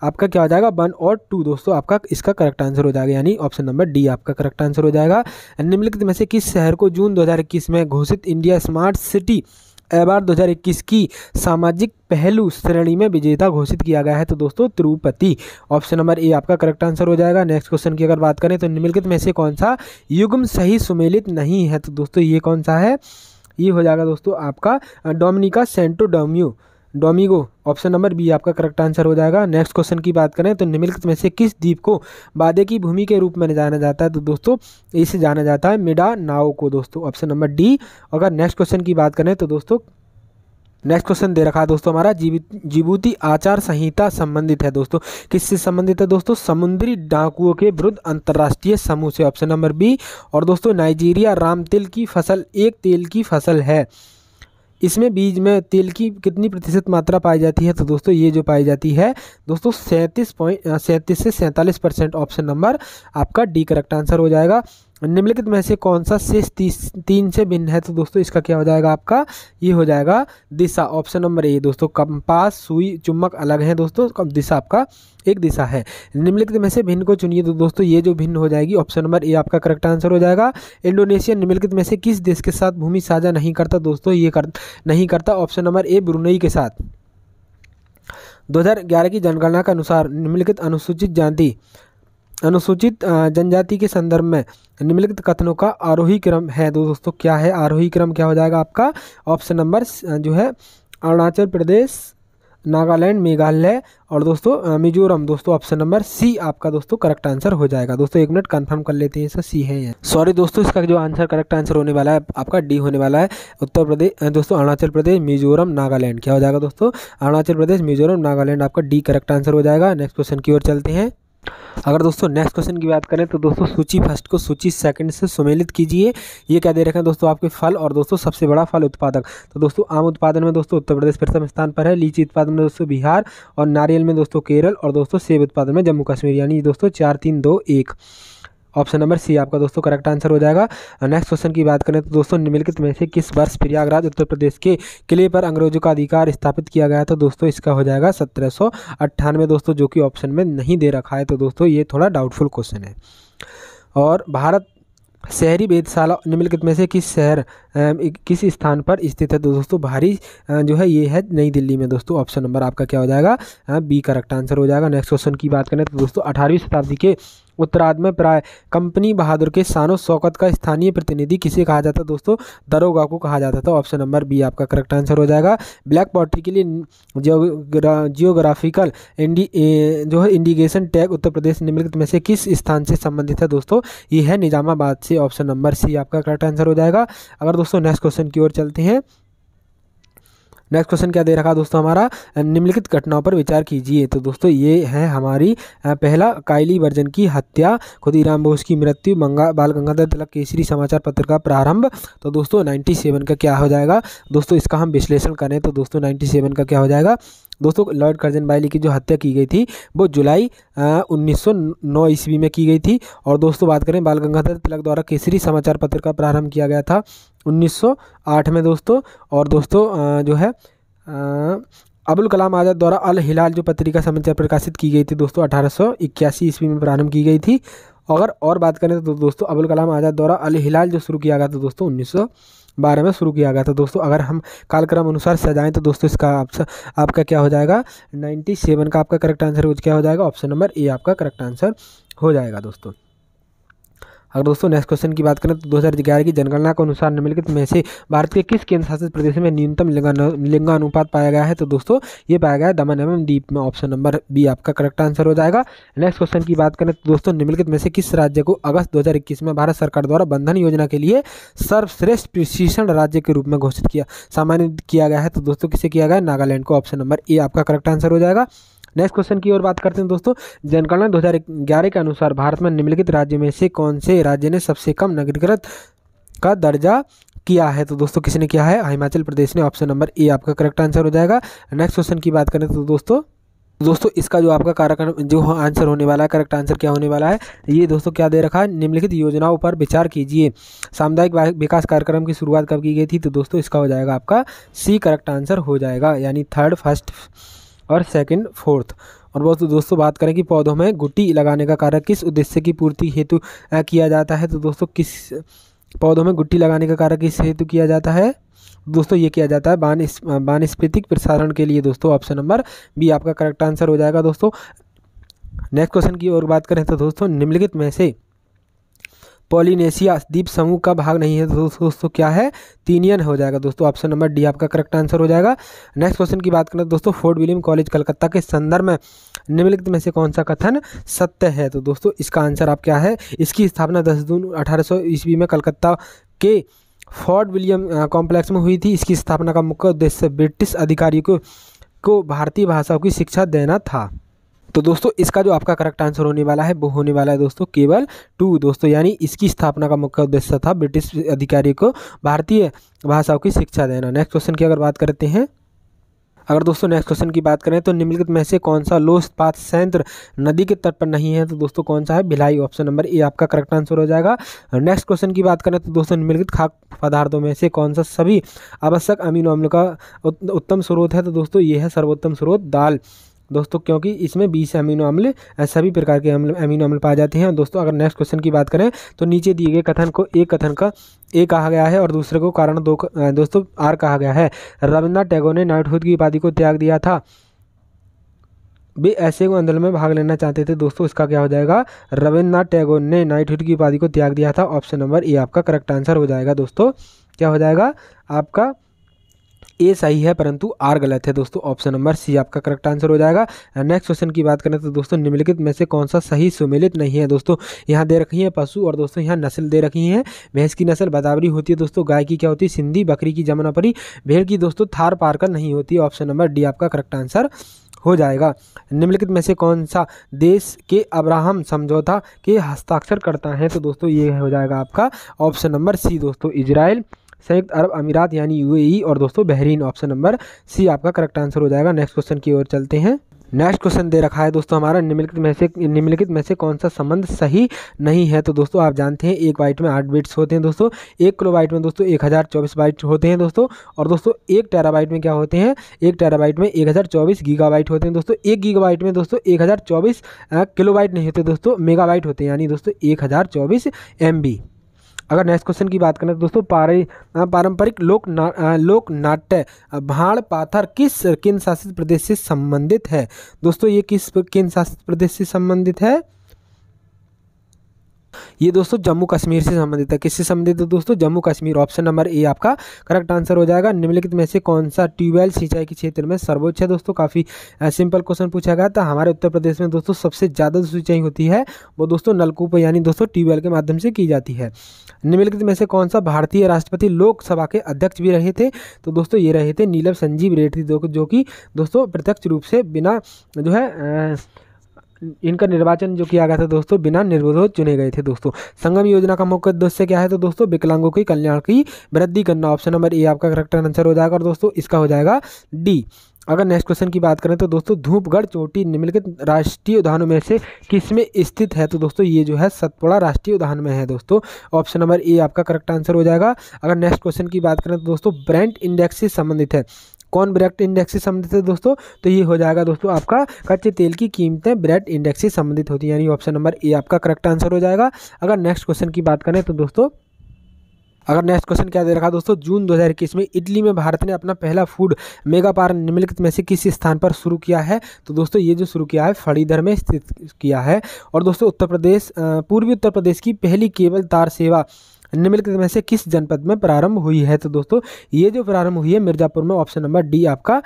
क्या हो जाएगा? 1 और 2 दोस्तों आपका इसका करेक्ट आंसर हो जाएगा, यानी ऑप्शन नंबर डी आपका करेक्ट आंसर हो जाएगा। निम्नलिखित में से किस शहर को जून 2021 में घोषित इंडिया स्मार्ट सिटी अवार्ड 2021 की सामाजिक पहलू श्रेणी में विजेता घोषित किया गया है? तो दोस्तों तिरुपति। ऑप्शन नंबर ए आपका करेक्ट आंसर हो जाएगा। नेक्स्ट क्वेश्चन की अगर बात करें तो निम्नलिखित में से कौन सा युग्म सही सुमेलित नहीं है? तो दोस्तों ये कौन सा है? ये हो जाएगा दोस्तों आपका Dominica Santo Domingo. Option number B आपका करेक्ट आंसर हो जाएगा। नेक्स्ट क्वेश्चन की बात करें तो निम्नलिखित में से किस द्वीप को वादे की भूमि के रूप में जाना जाता है? तो दोस्तों इसे जाना जाता है मिंडानाओ को दोस्तों। Option number D. अगर नेक्स्ट क्वेश्चन की बात करें तो दोस्तों नेक्स्ट क्वेश्चन दे रखा है दोस्तों हमारा जिबूती आचार संहिता संबंधित है दोस्तों। किससे संबंधित है दोस्तों? समुद्री डाकुओं के विरुद्ध अंतर्राष्ट्रीय समूह से। Option number B. और दोस्तों नाइजीरिया राम तिल की फसल एक तेल की फसल है। इसमें बीज में तेल की कितनी प्रतिशत मात्रा पाई जाती है? तो दोस्तों ये जो पाई जाती है दोस्तों 37 से 47%। ऑप्शन नंबर आपका डी करेक्ट आंसर हो जाएगा। निम्नलिखित में से कौन सा शेष 3 से भिन्न है? तो दोस्तों इसका क्या हो जाएगा आपका? ये हो जाएगा दिशा। ऑप्शन नंबर ए दोस्तों। कंपास सुई चुम्बक अलग है दोस्तों, दिशा आपका एक दिशा है। निम्नलिखित में से भिन्न को चुनिए। तो दोस्तों ये जो भिन्न हो जाएगी ऑप्शन नंबर ए आपका करेक्ट आंसर हो जाएगा। इंडोनेशिया निम्नलिखित में से किस देश के साथ भूमि साझा नहीं करता? दोस्तों ये नहीं करता। ऑप्शन नंबर ए ब्रुनई के साथ। 2011 की जनगणना के अनुसार निम्नलिखित अनुसूचित जनजाति के संदर्भ में निम्नलिखित कथनों का आरोही क्रम है। दोस्तों क्या है आरोही क्रम? क्या हो जाएगा आपका? ऑप्शन नंबर जो है अरुणाचल प्रदेश, नागालैंड, मेघालय और दोस्तों मिजोरम। दोस्तों ऑप्शन नंबर सी आपका दोस्तों करेक्ट आंसर हो जाएगा। दोस्तों 1 मिनट कंफर्म कर लेते हैं, इसका सी है ये। सॉरी दोस्तों, इसका जो आंसर करेक्ट आंसर होने वाला है आपका डी होने वाला है। उत्तर प्रदेश दोस्तों अरुणाचल प्रदेश, मिजोरम, नागालैंड। क्या हो जाएगा दोस्तों? अरुणाचल प्रदेश, मिजोरम, नागालैंड आपका डी करेक्ट आंसर हो जाएगा। नेक्स्ट क्वेश्चन की ओर चलते हैं। अगर दोस्तों नेक्स्ट क्वेश्चन की बात करें तो दोस्तों सूची फर्स्ट को सूची सेकंड से सुमेलित कीजिए। ये क्या दे रखे हैं दोस्तों आपके फल और दोस्तों सबसे बड़ा फल उत्पादक। तो दोस्तों आम उत्पादन में दोस्तों उत्तर प्रदेश प्रथम स्थान पर है, लीची उत्पादन में दोस्तों बिहार और नारियल में दोस्तों केरल और दोस्तों सेब उत्पादन में जम्मू कश्मीर। यानी दोस्तों 4 3 2 1 ऑप्शन नंबर सी आपका दोस्तों करेक्ट आंसर हो जाएगा। नेक्स्ट क्वेश्चन की बात करें तो दोस्तों निम्नलिखित में से किस वर्ष प्रयागराज उत्तर प्रदेश के किले पर अंग्रेजों का अधिकार स्थापित किया गया था। दोस्तों इसका हो जाएगा 1798 दोस्तों, जो कि ऑप्शन में नहीं दे रखा है। तो दोस्तों ये थोड़ा डाउटफुल क्वेश्चन है। और भारत शहरी वेधशाला निम्नलिखित में से किस शहर किस स्थान पर स्थित है। तो दोस्तों भारी जो है ये है नई दिल्ली में। दोस्तों ऑप्शन नंबर आपका क्या हो जाएगा, बी करेक्ट आंसर हो जाएगा। नेक्स्ट क्वेश्चन की बात करें तो दोस्तों 18वीं शताब्दी के उत्तरार्ध में प्राय कंपनी बहादुर के शानो शौकत का स्थानीय प्रतिनिधि किसे कहा जाता है। दोस्तों दरोगा को कहा जाता था। ऑप्शन नंबर बी आपका करेक्ट आंसर हो जाएगा। ब्लैक पॉटरी के लिए जियोग्राफिकल जो है इंडिकेशन टैग उत्तर प्रदेश निम्नलिखित में से किस स्थान से संबंधित है। दोस्तों ये है निजामाबाद से। ऑप्शन नंबर सी आपका करेक्ट आंसर हो जाएगा। अगर दोस्तों नेक्स्ट क्वेश्चन की ओर चलते हैं, नेक्स्ट क्वेश्चन क्या दे रखा दोस्तों हमारा, निम्नलिखित घटनाओं पर विचार कीजिए। तो दोस्तों ये है हमारी पहला काइली वर्जन की हत्या, खुदीराम बोस की मृत्यु, बाल गंगाधर तिलक केसरी समाचार पत्र का प्रारंभ। तो दोस्तों 97 का क्या हो जाएगा। दोस्तों इसका हम विश्लेषण करें तो दोस्तों 97 का क्या हो जाएगा। दोस्तों लॉर्ड कर्जन बाइली की जो हत्या की गई थी वो जुलाई 1909 ईस्वी में की गई थी। और दोस्तों बात करें बाल गंगाधर तिलक द्वारा केसरी समाचार पत्र का प्रारंभ किया गया था 1908 में दोस्तों। और दोस्तों जो है अबुल कलाम आज़ाद द्वारा अल हिलाल जो पत्रिका समाचार प्रकाशित की गई थी दोस्तों 1881 ईस्वी में प्रारंभ की गई थी। अगर और बात करें तो दोस्तों अबुल कलाम आज़ाद द्वारा अल हिलाल जो शुरू किया गया था दोस्तों 1912 में शुरू किया गया था। दोस्तों अगर हम कालक्रम अनुसार सजाएं तो दोस्तों इसका आपका क्या हो जाएगा, 97 का आपका करेक्ट आंसर क्या हो जाएगा। ऑप्शन नंबर ए आपका करेक्ट आंसर हो जाएगा दोस्तों। अगर दोस्तों नेक्स्ट क्वेश्चन की बात करें तो 2011 की जनगणना के अनुसार निम्नलिखित में से भारत के किस केंद्र शासित प्रदेश में न्यूनतम लिंगानुपात पाया गया है। तो दोस्तों ये पाया गया है दमन एवं दीव में। ऑप्शन नंबर बी आपका करेक्ट आंसर हो जाएगा। नेक्स्ट क्वेश्चन की बात करें तो दोस्तों निम्नलिखित में से किस राज्य को अगस्त 2021 में भारत सरकार द्वारा बंधन योजना के लिए सर्वश्रेष्ठ प्रशिक्षण राज्य के रूप में घोषित सम्मानित किया गया है। तो दोस्तों किसे किया गया, नागालैंड को। ऑप्शन नंबर ए आपका करेक्ट आंसर हो जाएगा। नेक्स्ट क्वेश्चन की ओर बात करते हैं दोस्तों, जनगणना 2011 के अनुसार भारत में निम्नलिखित राज्य में से कौन से राज्य ने सबसे कम नगरीकृत का दर्जा किया है। तो दोस्तों किसने किया है, हिमाचल प्रदेश ने। ऑप्शन नंबर ए आपका करेक्ट आंसर हो जाएगा। नेक्स्ट क्वेश्चन की बात करें तो दोस्तों इसका जो आपका कार्यक्रम जो आंसर होने वाला है, करेक्ट आंसर क्या होने वाला है, ये दोस्तों क्या दे रखा है, निम्नलिखित योजनाओं पर विचार कीजिए। सामुदायिक विकास कार्यक्रम की शुरुआत कब की गई थी। तो दोस्तों इसका हो जाएगा आपका सी करेक्ट आंसर हो जाएगा, यानी थर्ड, फर्स्ट और सेकंड, फोर्थ। और दोस्तों बात करें कि पौधों में गुट्टी लगाने का कार्य किस उद्देश्य की पूर्ति हेतु किया जाता है। तो दोस्तों किस पौधों में गुट्टी लगाने का कार्य किस हेतु किया जाता है। दोस्तों ये किया जाता है वानस्पतिक प्रसारण के लिए। दोस्तों ऑप्शन नंबर बी आपका करेक्ट आंसर हो जाएगा दोस्तों। नेक्स्ट क्वेश्चन की ओर बात करें तो दोस्तों निम्नलिखित में से पॉलिनेशिया द्वीप समूह का भाग नहीं है। तो दोस्तों क्या है, तीनियन हो जाएगा दोस्तों। ऑप्शन नंबर डी आपका करेक्ट आंसर हो जाएगा। नेक्स्ट क्वेश्चन की बात करें तो दोस्तों फोर्ट विलियम कॉलेज कलकत्ता के संदर्भ में निम्नलिखित में से कौन सा कथन सत्य है। तो दोस्तों इसका आंसर आप क्या है, इसकी स्थापना 10 जून 1800 ईस्वी में कलकत्ता के फोर्ट विलियम कॉम्प्लेक्स में हुई थी। इसकी स्थापना का मुख्य उद्देश्य ब्रिटिश अधिकारियों को भारतीय भाषाओं की शिक्षा देना था। तो दोस्तों इसका जो आपका करेक्ट आंसर होने वाला है वो होने वाला है दोस्तों केवल 2 दोस्तों, यानी इसकी स्थापना का मुख्य उद्देश्य था ब्रिटिश अधिकारियों को भारतीय भाषाओं की शिक्षा देना। नेक्स्ट क्वेश्चन की अगर बात करते हैं, अगर दोस्तों नेक्स्ट क्वेश्चन की बात करें तो निम्नलिखित में से कौन सा लौह इस्पात संयंत्र नदी के तट पर नहीं है। तो दोस्तों कौन सा है, भिलाई। ऑप्शन नंबर ए आपका करेक्ट आंसर हो जाएगा। नेक्स्ट क्वेश्चन की बात करें तो दोस्तों निम्नलिखित खाद्य पदार्थों में से कौन सा सभी आवश्यक अमीनो अम्ल का उत्तम स्रोत है। तो दोस्तों ये है सर्वोत्तम स्रोत दाल दोस्तों, क्योंकि इसमें 20 अमीनो अम्ल सभी प्रकार के अमीनो अम्ल पाए जाते हैं। दोस्तों अगर नेक्स्ट क्वेश्चन की बात करें तो नीचे दिए गए कथन को एक कथन का ए कहा गया है और दूसरे को कारण दो दोस्तों आर कहा गया है। रविन्द्रनाथ टैगोर ने नाइटहुड की उपाधि को त्याग दिया था, वे ऐसे आंदोलन में भाग लेना चाहते थे। दोस्तों इसका क्या हो जाएगा, रविन्द्रनाथ टैगोर ने नाइटहुड की उपाधि को त्याग दिया था। ऑप्शन नंबर ए आपका करेक्ट आंसर हो जाएगा दोस्तों। क्या हो जाएगा, आपका ए सही है परंतु आर गलत है दोस्तों। ऑप्शन नंबर सी आपका करेक्ट आंसर हो जाएगा। नेक्स्ट क्वेश्चन की बात करें तो दोस्तों निम्नलिखित में से कौन सा सही सुमेलित नहीं है। दोस्तों यहाँ दे रखी है पशु और दोस्तों यहाँ नस्ल दे रखी है। भैंस की नस्ल बदावरी होती है दोस्तों, गाय की क्या होती है सिंधी, बकरी की जमुनापरी, भेड़ की दोस्तों थार पारकर नहीं होती। ऑप्शन नंबर डी आपका करेक्ट आंसर हो जाएगा। निम्नलिखित में से कौन सा देश के अब्राहम समझौता के हस्ताक्षर करता है? तो दोस्तों ये हो जाएगा आपका ऑप्शन नंबर सी दोस्तों, इजराइल, संयुक्त अरब अमीरात यानी यूएई और दोस्तों बहरीन। ऑप्शन नंबर सी आपका करेक्ट आंसर हो जाएगा। नेक्स्ट क्वेश्चन की ओर चलते हैं। नेक्स्ट क्वेश्चन दे रखा है दोस्तों हमारा, निम्नलिखित में से कौन सा संबंध सही नहीं है? तो दोस्तों आप जानते हैं 1 बाइट में 8 बिट्स होते हैं दोस्तों, 1 किलोबाइट में दोस्तों 1024 बाइट होते हैं दोस्तों, और दोस्तों 1 टेराबाइट में क्या होते हैं? 1 टेराबाइट में 1024 गीगाबाइट होते हैं दोस्तों। 1 गीगाबाइट में दोस्तों 1024 किलोबाइट नहीं होते दोस्तों, मेगाबाइट होते हैं, यानी दोस्तों 1024 MB। अगर नेक्स्ट क्वेश्चन की बात करें तो दोस्तों पारंपरिक लोक नाट्य भाड़ पाथर किस केंद्र शासित प्रदेश से संबंधित है? दोस्तों ये किस केंद्र शासित प्रदेश से संबंधित है? ये दोस्तों जम्मू कश्मीर से संबंधित है। किससे संबंधित है दोस्तों? Jammu Kashmir. Option number A आपका करेक्ट आंसर हो जाएगा। निम्नलिखित में से कौन सा ट्यूबवेल सिंचाई के क्षेत्र में सर्वोच्च है? दोस्तों काफ़ी सिंपल क्वेश्चन पूछा गया था। हमारे उत्तर प्रदेश में दोस्तों सबसे ज़्यादा सिंचाई होती है वो दोस्तों नलकूप यानी दोस्तों ट्यूबवेल के माध्यम से की जाती है। निम्नलिखित में से कौन सा भारतीय राष्ट्रपति लोकसभा के अध्यक्ष भी रहे थे? तो दोस्तों ये रहे थे नीलम संजीव रेड्डी, जो कि दोस्तों प्रत्यक्ष रूप से बिना जो है इनका निर्वाचन जो किया गया था दोस्तों बिना निर्विरोध चुने गए थे दोस्तों। संगम योजना का मुख्य उद्देश्य क्या है? तो दोस्तों विकलांगों की कल्याण की वृद्धि करना। ऑप्शन नंबर ए आपका करेक्ट आंसर हो जाएगा और दोस्तों इसका हो जाएगा डी। अगर नेक्स्ट क्वेश्चन की बात करें तो दोस्तों धूपगढ़ चोटी निम्नलिखित राष्ट्रीय उद्यानों में से किसमें स्थित है? तो दोस्तों ये जो है सतपुड़ा राष्ट्रीय उद्यान में है दोस्तों। ऑप्शन नंबर ए आपका करेक्ट आंसर हो जाएगा। अगर नेक्स्ट क्वेश्चन की बात करें तो दोस्तों ब्रेंट इंडेक्स से संबंधित है। कौन ब्रेंट इंडेक्स से संबंधित है दोस्तों? तो ये हो जाएगा दोस्तों आपका कच्चे तेल की कीमतें ब्रेंट इंडेक्स से संबंधित होती है, यानी ऑप्शन नंबर ए आपका करेक्ट आंसर हो जाएगा। अगर नेक्स्ट क्वेश्चन की बात करें तो दोस्तों नेक्स्ट क्वेश्चन क्या दे रखा दोस्तों, जून 2021 में इटली में भारत ने अपना पहला फूड मेगा पार्क निम्नलिखित में से किस स्थान पर शुरू किया है? तो दोस्तों ये जो शुरू किया है फणीधर में स्थित किया है। और दोस्तों पूर्वी उत्तर प्रदेश की पहली केबल तार सेवा निम्नलिखित में से किस जनपद में प्रारंभ हुई है? तो दोस्तों ये जो प्रारंभ हुई है मिर्जापुर में। ऑप्शन नंबर डी आपका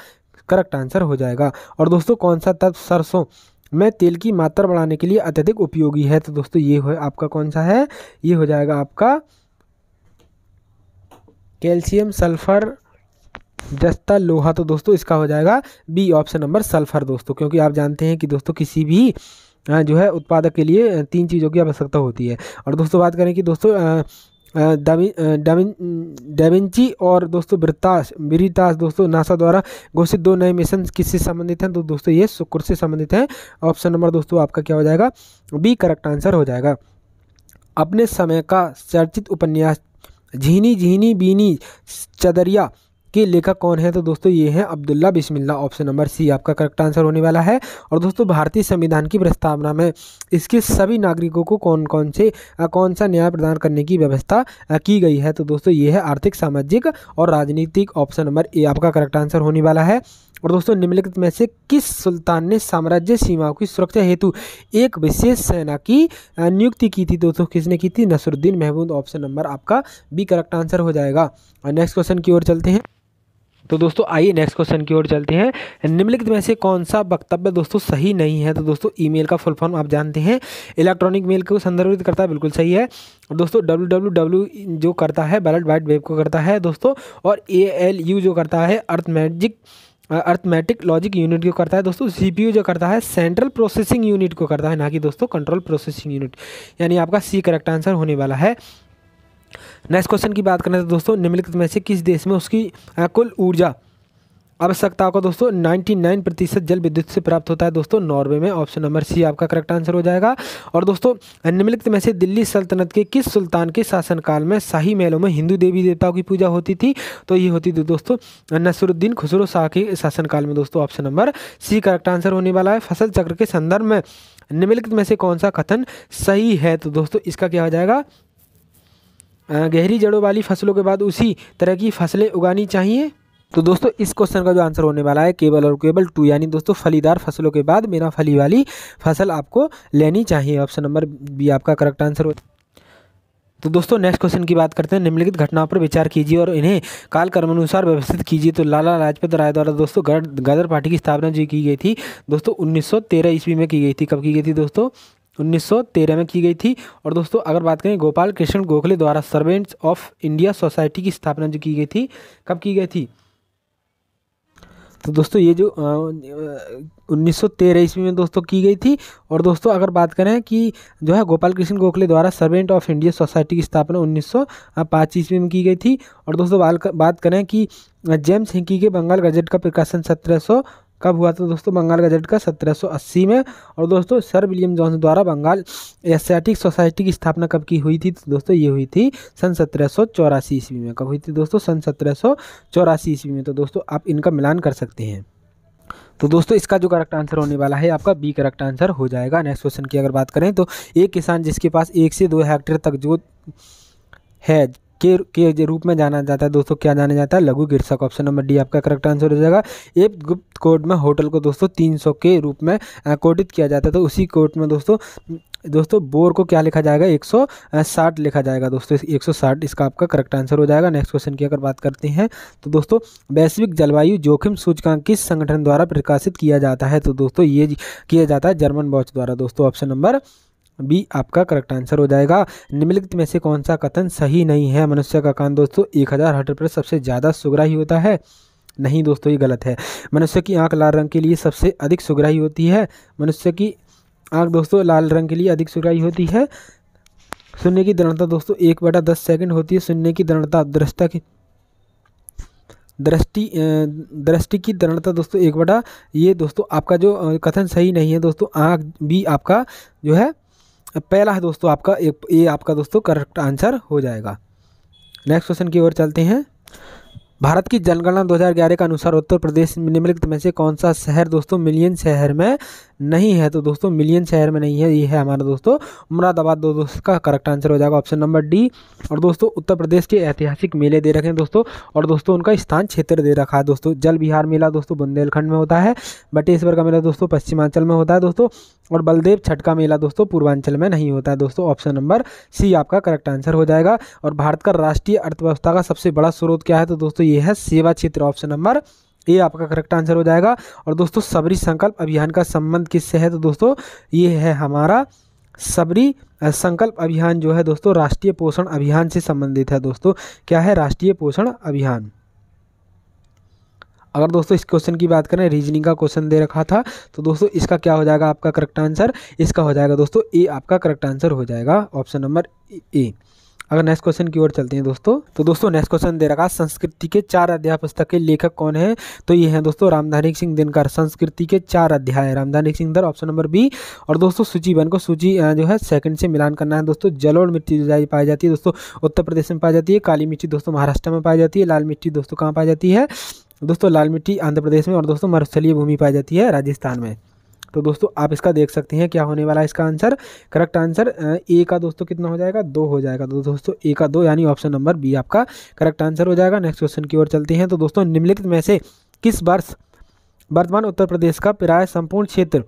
करेक्ट आंसर हो जाएगा। और दोस्तों कौन सा तत्व सरसों में तेल की मात्रा बढ़ाने के लिए अत्यधिक उपयोगी है? तो दोस्तों ये हो आपका कौन सा है? ये हो जाएगा आपका कैल्शियम, सल्फर, जस्ता, लोहा। तो दोस्तों इसका हो जाएगा बी ऑप्शन नंबर सल्फर दोस्तों, क्योंकि आप जानते हैं कि दोस्तों किसी भी जो है उत्पादक के लिए 3 चीज़ों की आवश्यकता होती है। और दोस्तों बात करें कि दोस्तों डाविंची और दोस्तों ब्रितास दोस्तों नासा द्वारा घोषित 2 नए मिशन किससे संबंधित हैं? तो दोस्तों ये शुक्र से संबंधित हैं। ऑप्शन नंबर दोस्तों आपका क्या हो जाएगा? बी करेक्ट आंसर हो जाएगा। अपने समय का चर्चित उपन्यास झीनी झीनी बीनी चदरिया के लेखक कौन है? तो दोस्तों ये है अब्दुल्ला बिस्मिल्लाह। ऑप्शन नंबर सी आपका करेक्ट आंसर होने वाला है। और दोस्तों भारतीय संविधान की प्रस्तावना में इसके सभी नागरिकों को कौन सा न्याय प्रदान करने की व्यवस्था की गई है? तो दोस्तों ये है आर्थिक, सामाजिक और राजनीतिक। ऑप्शन नंबर ए आपका करेक्ट आंसर होने वाला है। और दोस्तों निम्नलिखित में से किस सुल्तान ने साम्राज्य सीमाओं की सुरक्षा हेतु एक विशेष सेना की नियुक्ति की थी? दोस्तों किसने की थी? नसरुद्दीन महमूद। ऑप्शन नंबर आपका बी करेक्ट आंसर हो जाएगा। और नेक्स्ट क्वेश्चन की ओर चलते हैं। तो दोस्तों आइए नेक्स्ट क्वेश्चन की ओर चलते हैं। निम्नलिखित में से कौन सा वक्तव्य दोस्तों सही नहीं है? तो दोस्तों ईमेल का फुल फॉर्म आप जानते हैं, इलेक्ट्रॉनिक मेल को संदर्भित करता है, बिल्कुल सही है। और दोस्तों www जो करता है वर्ल्ड वाइड वेब को करता है दोस्तों, और ALU जो करता है अर्थमेटिक लॉजिक यूनिट को करता है दोस्तों। CPU जो करता है सेंट्रल प्रोसेसिंग यूनिट को करता है, ना कि दोस्तों कंट्रोल प्रोसेसिंग यूनिट, यानी आपका सी करेक्ट आंसर होने वाला है। नेक्स्ट क्वेश्चन की बात करें तो दोस्तों निम्नलिखित में से किस देश में उसकी कुल ऊर्जा आवश्यकताओं को दोस्तों 99% जल विद्युत से प्राप्त होता है? दोस्तों नॉर्वे में। ऑप्शन नंबर सी आपका करेक्ट आंसर हो जाएगा। और दोस्तों निम्नलिखित में से दिल्ली सल्तनत के किस सुल्तान के शासनकाल में शाही महलों में हिंदू देवी देवताओं की पूजा होती थी? तो ये होती थी दोस्तों नसरुद्दीन खुसरो शाह के शासनकाल में दोस्तों। Option number C correct answer होने वाला है। फसल चक्र के संदर्भ में निम्नलिखित में से कौन सा कथन सही है? तो दोस्तों इसका क्या हो जाएगा? गहरी जड़ों वाली फसलों के बाद उसी तरह की फसलें उगानी चाहिए। तो दोस्तों इस क्वेश्चन का जो आंसर होने वाला है केवल और केवल 2, यानी दोस्तों फलीदार फसलों के बाद बिना फली वाली फसल आपको लेनी चाहिए। ऑप्शन नंबर बी आपका करेक्ट आंसर हो। तो दोस्तों नेक्स्ट क्वेश्चन की बात करते हैं। निम्नलिखित घटनाओं पर विचार कीजिए और इन्हें काल क्रमानुसार व्यवस्थित कीजिए। तो लाला लाजपत राय द्वारा दोस्तों गदर पार्टी की स्थापना जो की गई थी दोस्तों 1913 ईस्वी में की गई थी। कब की गई थी दोस्तों? 1913 में की गई थी। और दोस्तों अगर बात करें गोपाल कृष्ण गोखले द्वारा सर्वेंट्स ऑफ इंडिया सोसाइटी की स्थापना जो की गई थी, कब की गई थी? तो दोस्तों ये जो 1913 ईस्वी में दोस्तों की गई थी। और दोस्तों अगर बात करें कि जो है गोपाल कृष्ण गोखले द्वारा सर्वेंट ऑफ इंडिया सोसाइटी की स्थापना 1905 ईस्वी में की गई थी। और दोस्तों बात करें कि जेम्स हिंकी के बंगाल गजट का प्रकाशन 1700 कब हुआ था दोस्तों, बंगाल गजट का 1780 में। और दोस्तों सर विलियम जॉन्स द्वारा बंगाल एशियाटिक सोसाइटी की स्थापना कब की हुई थी, तो दोस्तों ये हुई थी सन 1784 ईस्वी में। कब हुई थी दोस्तों, सन 1784 ईस्वी में। तो दोस्तों आप इनका मिलान कर सकते हैं। तो दोस्तों इसका जो करेक्ट आंसर होने वाला है आपका बी करेक्ट आंसर हो जाएगा। नेक्स्ट क्वेश्चन की अगर बात करें तो एक किसान जिसके पास 1 से 2 हेक्टेयर तक जो है के रूप में जाना जाता है दोस्तों, क्या जाना जाता है, लघु कृषक। ऑप्शन नंबर डी आपका करेक्ट आंसर हो जाएगा। एक गुप्त कोड में होटल को दोस्तों 300 के रूप में कोडित किया जाता है, तो उसी कोड में दोस्तों बोर को क्या लिखा जाएगा, 160 लिखा जाएगा दोस्तों, 160 इसका आपका करेक्ट आंसर हो जाएगा। नेक्स्ट क्वेश्चन की अगर बात करते हैं तो दोस्तों वैश्विक जलवायु जोखिम सूचकांक किस संगठन द्वारा प्रकाशित किया जाता है, तो दोस्तों ये किया जाता है जर्मन वॉच द्वारा। दोस्तों ऑप्शन नंबर बी आपका करेक्ट आंसर हो जाएगा। निम्नलिखित में से कौन सा कथन सही नहीं है, मनुष्य का कान दोस्तों 1000 हर्ट्ज पर सबसे ज़्यादा सुगराही होता है। नहीं दोस्तों ये गलत है। मनुष्य की आंख लाल रंग के लिए सबसे अधिक सुगराही होती है। मनुष्य की आंख दोस्तों लाल रंग के लिए अधिक सुगराही होती है। सुनने की दृढ़ता दोस्तों 1/10 सेकंड होती है। सुनने की दृढ़ता दृष्टि की दृढ़ता दोस्तों 1/, ये दोस्तों आपका जो कथन सही नहीं है दोस्तों। आंख भी आपका जो है पहला है दोस्तों आपका ये आपका दोस्तों करेक्ट आंसर हो जाएगा। नेक्स्ट क्वेश्चन की ओर चलते हैं। भारत की जनगणना 2011 के अनुसार उत्तर प्रदेश निम्नलिखित में से कौन सा शहर दोस्तों मिलियन शहर में नहीं है, तो दोस्तों मिलियन शहर में नहीं है, ये है हमारा दोस्तों मुरादाबाद। दोस्तों का करेक्ट आंसर हो जाएगा ऑप्शन नंबर डी। और दोस्तों उत्तर प्रदेश के ऐतिहासिक मेले दे रखे हैं दोस्तों, और दोस्तों उनका स्थान क्षेत्र दे रखा है दोस्तों। जल विहार मेला दोस्तों बुंदेलखंड में होता है। बटेश्वर का मेला दोस्तों पश्चिमांचल में होता है दोस्तों। और बलदेव छठ का मेला दोस्तों पूर्वांचल में नहीं होता है दोस्तों। ऑप्शन नंबर सी आपका करेक्ट आंसर हो जाएगा। और भारत का राष्ट्रीय अर्थव्यवस्था का सबसे बड़ा स्रोत क्या है, तो दोस्तों ये है सेवा क्षेत्र। ऑप्शन नंबर ये आपका करेक्ट आंसर हो जाएगा। और दोस्तों सबरी संकल्प अभियान का संबंध किससे है, तो दोस्तों ये है हमारा सबरी संकल्प अभियान जो है दोस्तों राष्ट्रीय पोषण अभियान से संबंधित है दोस्तों। क्या है, राष्ट्रीय पोषण अभियान। अगर दोस्तों इस क्वेश्चन की बात करें, रीजनिंग का क्वेश्चन दे रखा था, तो दोस्तों इसका क्या हो जाएगा आपका करेक्ट आंसर, इसका हो जाएगा दोस्तों ए आपका करेक्ट आंसर हो जाएगा ऑप्शन नंबर ए। अगर नेक्स्ट क्वेश्चन की ओर चलते हैं दोस्तों, तो दोस्तों नेक्स्ट क्वेश्चन दे रखा संस्कृति के 4 अध्याय पुस्तक के लेखक कौन है, तो ये हैं दोस्तों रामधारी सिंह दिनकर। संस्कृति के 4 अध्याय Ramdhari Singh Dinkar, option number B. और दोस्तों सूची वन को सूची जो है सेकंड से मिलान करना है दोस्तों। जलोढ़ मिट्टी जो पाई जाती है दोस्तों उत्तर प्रदेश में पाई जाती है। काली मिट्टी दोस्तों महाराष्ट्र में पाई जाती है। लाल मिट्टी दोस्तों कहाँ पाई जाती है दोस्तों, लाल मिट्टी आंध्र प्रदेश में। और दोस्तों मरुस्थलीय भूमि पाई जाती है राजस्थान में। तो दोस्तों आप इसका देख सकते हैं क्या होने वाला है इसका आंसर। करेक्ट आंसर ए का दोस्तों कितना हो जाएगा, 2 हो जाएगा। तो दोस्तों ए का 2 यानी ऑप्शन नंबर बी आपका करेक्ट आंसर हो जाएगा। नेक्स्ट क्वेश्चन की ओर चलते हैं। तो दोस्तों निम्नलिखित में से किस वर्ष वर्तमान उत्तर प्रदेश का प्राय संपूर्ण क्षेत्र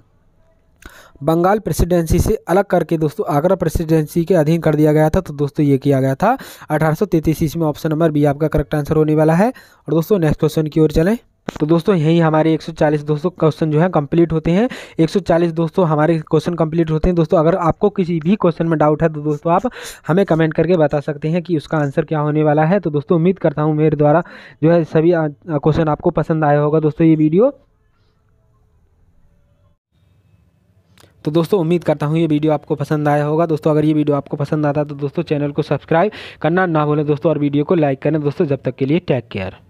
बंगाल प्रेसिडेंसी से अलग करके दोस्तों आगरा प्रेसिडेंसी के अधीन कर दिया गया था, तो दोस्तों ये किया गया था 1833 ईस्वी में। ऑप्शन नंबर बी आपका करेक्ट आंसर होने वाला है। और दोस्तों नेक्स्ट क्वेश्चन की ओर चलें। तो दोस्तों यही हमारे 140 दोस्तों क्वेश्चन जो है कंप्लीट होते हैं। 140 दोस्तों हमारे क्वेश्चन कंप्लीट होते हैं दोस्तों। अगर आपको किसी भी क्वेश्चन में डाउट है तो दोस्तों आप हमें कमेंट करके बता सकते हैं कि उसका आंसर क्या होने वाला है। तो दोस्तों उम्मीद करता हूँ मेरे द्वारा जो है सभी क्वेश्चन आपको पसंद आया होगा दोस्तों ये वीडियो। तो दोस्तों उम्मीद करता हूँ ये वीडियो आपको पसंद आया होगा दोस्तों। अगर ये वीडियो आपको पसंद आता है तो दोस्तों चैनल को सब्सक्राइब करना ना भूलें दोस्तों, और वीडियो को लाइक करें दोस्तों। जब तक के लिए टेक केयर।